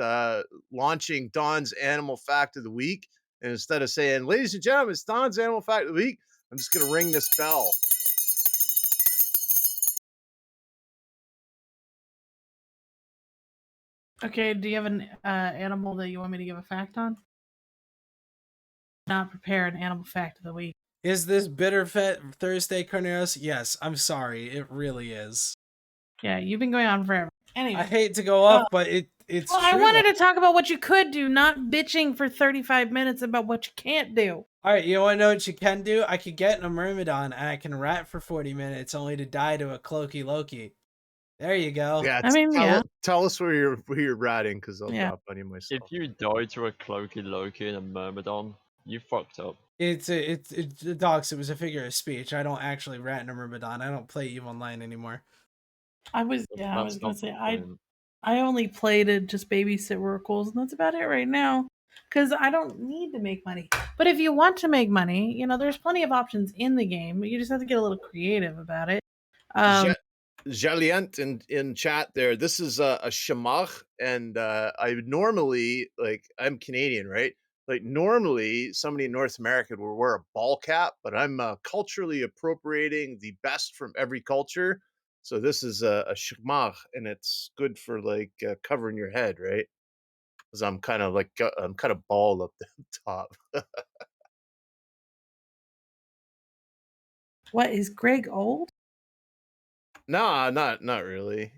launching Don's Animal Fact of the Week. And instead of saying, "Ladies and gentlemen, it's Don's Animal Fact of the Week," I'm just gonna ring this bell. Okay, do you have an animal that you want me to give a fact on? Not prepare an animal fact of the week. Is this Bitter Thursday, Cornelius? Yes, I'm sorry. It really is. Yeah, you've been going on forever. Anyway. I hate to go up, but it's well, true. I wanted to talk about what you could do, not bitching for 35 minutes about what you can't do. All right, you want to know what you can do? I could get a Myrmidon, and I can rat for 40 minutes, only to die to a Cloaky Loki. There you go. Yeah, tell us where you're ratting, because I'll drop on you myself. If you die to a Cloaky Loki and a Myrmidon, you fucked up. It's Docs. It was a figure of speech. I don't actually rat in a Myrmidon. I don't play EVE Online anymore. I was gonna say I only play to just babysit Rurkels, and that's about it right now. Because I don't need to make money. But if you want to make money, there's plenty of options in the game. But you just have to get a little creative about it. Jalient in chat there. This is a shamach, and I normally, I'm Canadian, right? Like, normally somebody in North America would wear a ball cap, but I'm culturally appropriating the best from every culture. So this is a shamach, and it's good for covering your head, right? Because I'm kind of bald up the top. What, is Greg old? Nah, not really.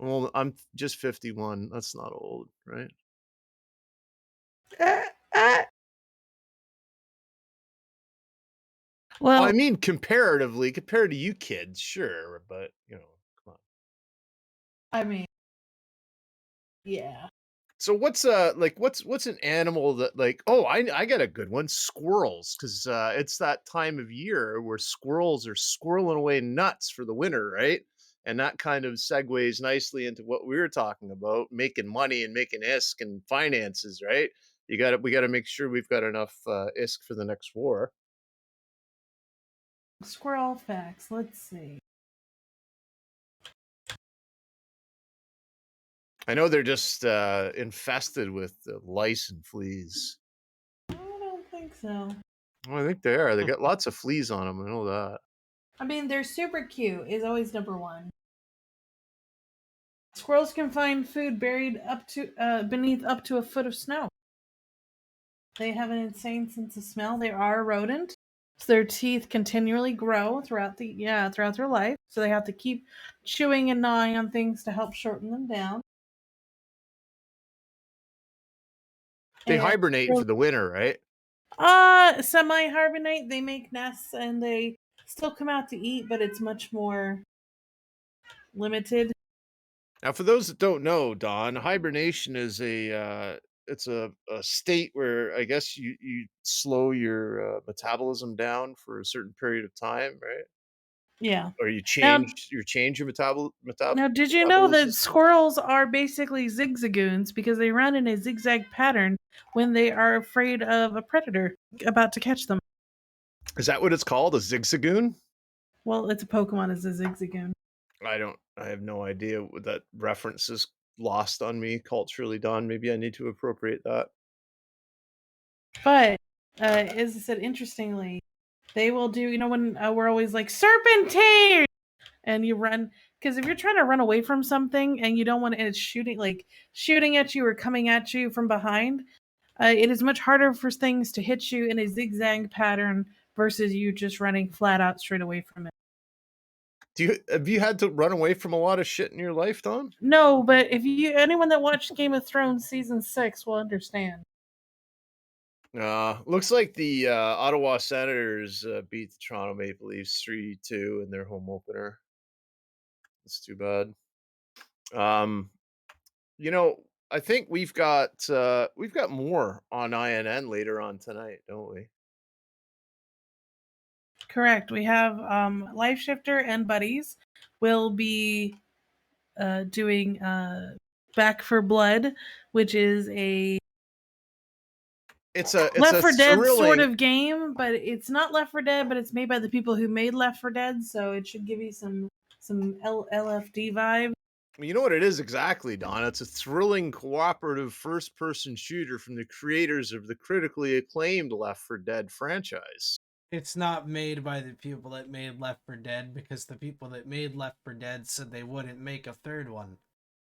Well, I'm just 51. That's not old, right? Well, I mean, comparatively, compared to you kids, sure, but come on. I mean, yeah. So what's an animal that I got a good one, squirrels, because it's that time of year where squirrels are squirreling away nuts for the winter, right? And that kind of segues nicely into what we were talking about, making money and making ISK and finances, right? We got to make sure we've got enough ISK for the next war. Squirrel Facts. Let's see. I know they're just infested with lice and fleas. I don't think so. Well, I think they are. They got lots of fleas on them. I know that. I mean, they're super cute. Is always number one. Squirrels can find food buried up to beneath up to a foot of snow. They have an insane sense of smell. They are a rodent, so their teeth continually grow throughout their life. So they have to keep chewing and gnawing on things to help shorten them down. They hibernate for the winter, right? Semi-hibernate. They make nests and they still come out to eat, but it's much more limited. Now, for those that don't know, Don, hibernation is a state where I guess you slow your metabolism down for a certain period of time, right? Yeah. Or you change your metabolism. Now, did you know that squirrels are basically zigzagoons because they run in a zigzag pattern when they are afraid of a predator about to catch them? Is that what it's called, a zigzagoon? Well, it's a Pokemon as a zigzagoon. I have no idea what that reference is lost on me culturally, Don. Maybe I need to appropriate that. But, as I said, interestingly, They will do, when we're always like, serpentine! And you run, because if you're trying to run away from something and you don't want, and it's shooting at you or coming at you from behind, it is much harder for things to hit you in a zigzag pattern versus you just running flat out straight away from it. Have you had to run away from a lot of shit in your life, Don? No, but anyone that watched Game of Thrones season 6 will understand. Looks like the Ottawa Senators beat the Toronto Maple Leafs 3-2 in their home opener. That's too bad. I think we've got more on INN later on tonight, don't we? Correct. We have Life Shifter and Buddies will be doing Back for Blood, which is it's Left 4 Dead thrilling sort of game, but it's not Left 4 Dead, but it's made by the people who made Left 4 Dead, so it should give you some LFD vibe. You know what it is exactly, Don? It's a thrilling cooperative first-person shooter from the creators of the critically acclaimed Left 4 Dead franchise. It's not made by the people that made Left 4 Dead, because the people that made Left 4 Dead said they wouldn't make a third one.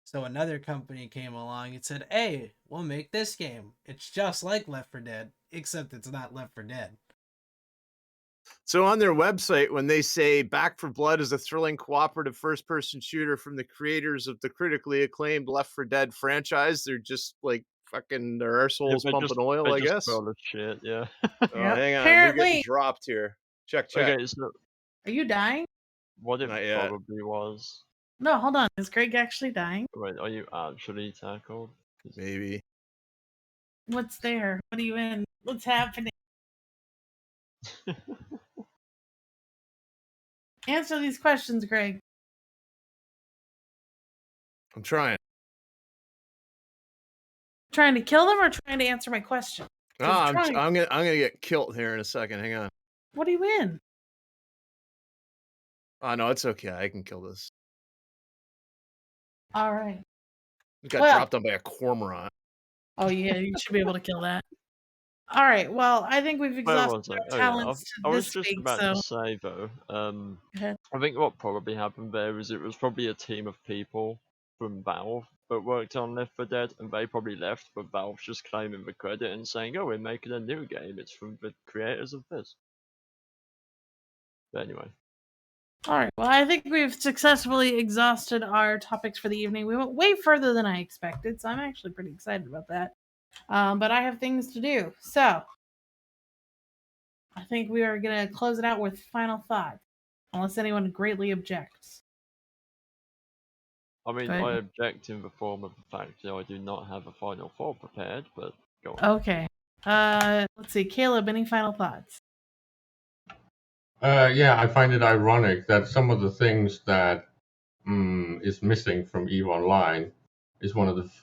So another company came along and said, hey, we'll make this game. It's just like Left 4 Dead, except it's not Left 4 Dead. So on their website, when they say Back for Blood is a thrilling cooperative first-person shooter from the creators of the critically acclaimed Left 4 Dead franchise, they're just like fucking their arseholes pumping oil, I guess. Full of shit, yeah. Hang on, Apparently. we're getting dropped here. Check. Okay, so Are you dying? what it Not yet. probably was. No, hold on. Is Greg actually dying? Wait, are you actually tackled? Maybe. What's there? What are you in? What's happening? Answer these questions, Greg. I'm trying. Trying to kill them or trying to answer my question? I'm gonna get killed here in a second. Hang on. What are you in? Oh no, it's okay. I can kill this. All right. We got dropped on by a cormorant. Oh yeah, you should be able to kill that. All right. Well, I think we've exhausted our talents I was this just week. about So to say though, Go ahead. I think what probably happened there is it was probably a team of people from Valve that worked on Left 4 Dead, and they probably left, but Valve's just claiming the credit and saying, "Oh, we're making a new game. It's from the creators of this." But anyway. All right. Well, I think we've successfully exhausted our topics for the evening. We went way further than I expected, so I'm actually pretty excited about that. But I have things to do, so I think we are gonna close it out with final thoughts, unless anyone greatly objects. I mean, Go ahead. I object in the form of the fact that I do not have a final thought prepared, but go on. Okay. Let's see, Caleb. Any final thoughts? Yeah, I find it ironic that some of the things that is missing from EVE Online is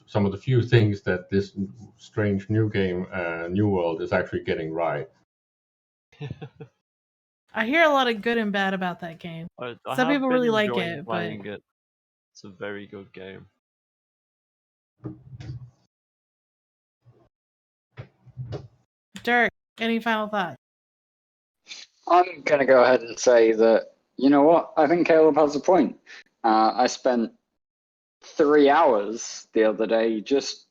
some of the few things that this strange new game, New World, is actually getting right. I hear a lot of good and bad about that game. I Some have people been really like enjoying it, playing but it. It's a very good game. Dirk, any final thoughts? I'm going to go ahead and say that, you know what? I think Caleb has a point. I spent 3 hours the other day just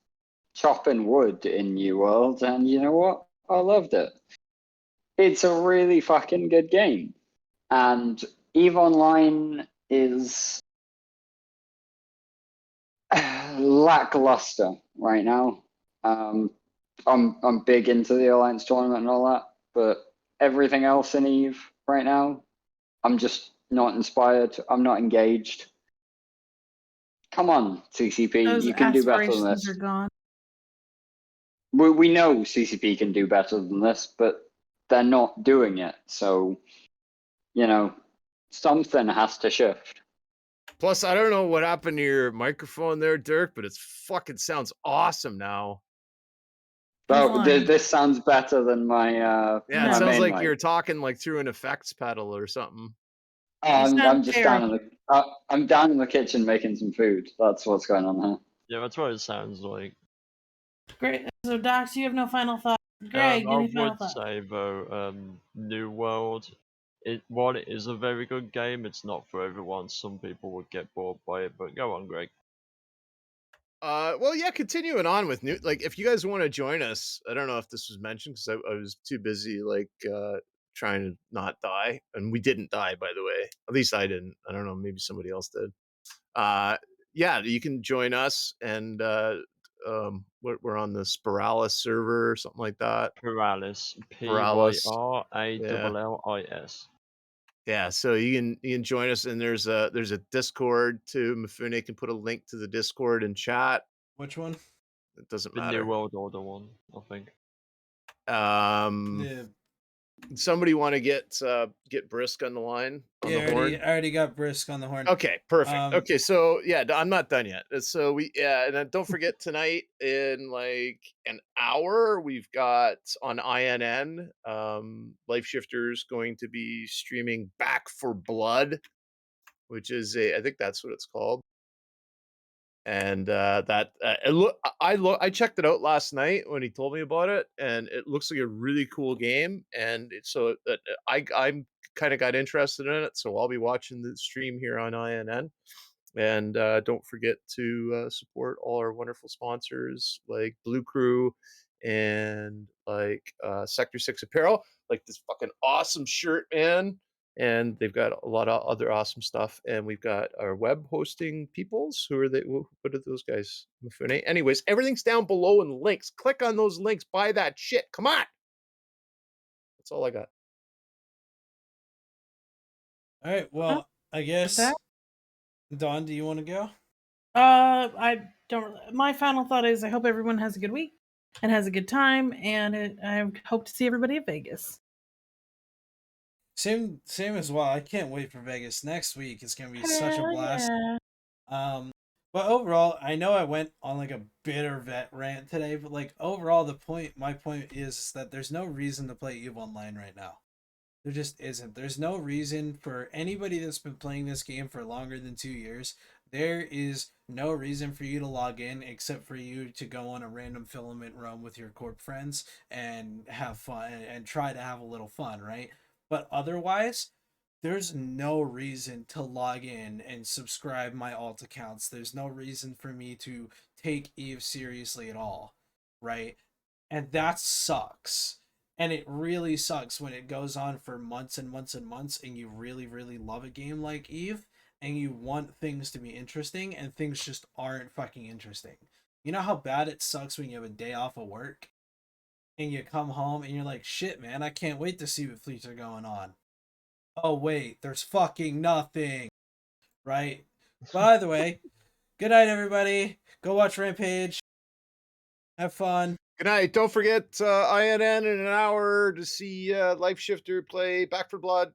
chopping wood in New World, and you know what? I loved it. It's a really fucking good game. And EVE Online is lackluster right now. I'm big into the Alliance tournament and all that, but everything else in EVE right now, I'm just not inspired. I'm not engaged. Come on, CCP, Those you can do better than aspirations this. are gone. We know CCP can do better than this, but they're not doing it. So, you know, something has to shift. Plus, I don't know what happened to your microphone there, Dirk, but it fucking sounds awesome now. Oh, this sounds better than my yeah, my it sounds main like mic. you're talking like through an effects pedal or something. I'm just down in the I'm down in the kitchen making some food. That's what's going on here. Yeah, that's what it sounds like. Great. So, Docs, you have no final thoughts? Greg, I any final would thoughts? say though, New World. While it is a very good game, it's not for everyone. Some people would get bored by it. But go on, Greg. Well, yeah, continuing on with new, like, if you guys want to join us, I don't know if this was mentioned because I was too busy, like, trying to not die, and we didn't die, by the way. At least I didn't. I don't know, maybe somebody else did. Yeah, you can join us, and we're on the Spiralis server or something like that. Paralis. Spiralis, Pyrallis. yeah. So you can join us, and there's a Discord too. Mifune can put a link to the Discord in chat. Which one? It doesn't The matter. New World Order one, I think. The Somebody want to get Brisk on the line on the horn? I already got Brisk on the horn. Okay, perfect. Okay, so yeah, I'm not done yet. So and then don't forget tonight in like an hour we've got on INN Life Shifters going to be streaming Back for Blood, which is I think that's what it's called. And I checked it out last night when he told me about it, and it looks like a really cool game. And I'm kind of got interested in it, so I'll be watching the stream here on INN. And don't forget to support all our wonderful sponsors like Blue Crew and like Sector 6 Apparel, like this fucking awesome shirt, man. And they've got a lot of other awesome stuff. And we've got our web hosting peoples. What are those guys? Mifune. Anyways, everything's down below in links. Click on those links. Buy that shit. Come on. That's all I got. All right. Well, I guess. Dawn, do you want to go? I don't. My final thought is I hope everyone has a good week and has a good time, and I hope to see everybody at Vegas. Same as well. I can't wait for Vegas next week. It's gonna be such a blast. Yeah. But overall, I know I went on like a bitter vet rant today, but like overall, my point is that there's no reason to play EVE Online right now. There just isn't. There's no reason for anybody that's been playing this game for longer than 2 years. There is no reason for you to log in except for you to go on a random filament run with your corp friends and have fun and try to have a little fun, right? But otherwise, there's no reason to log in and subscribe my alt accounts. There's no reason for me to take EVE seriously at all, right? And that sucks. And it really sucks when it goes on for months and months and months and you really, really love a game like EVE and you want things to be interesting and things just aren't fucking interesting. You know how bad it sucks when you have a day off of work and you come home and you're like, shit, man, I can't wait to see what fleets are going on. Oh, wait, there's fucking nothing. Right? By the way, good night, everybody. Go watch Rampage. Have fun. Good night. Don't forget INN in an hour to see Life Shifter play Back for Blood.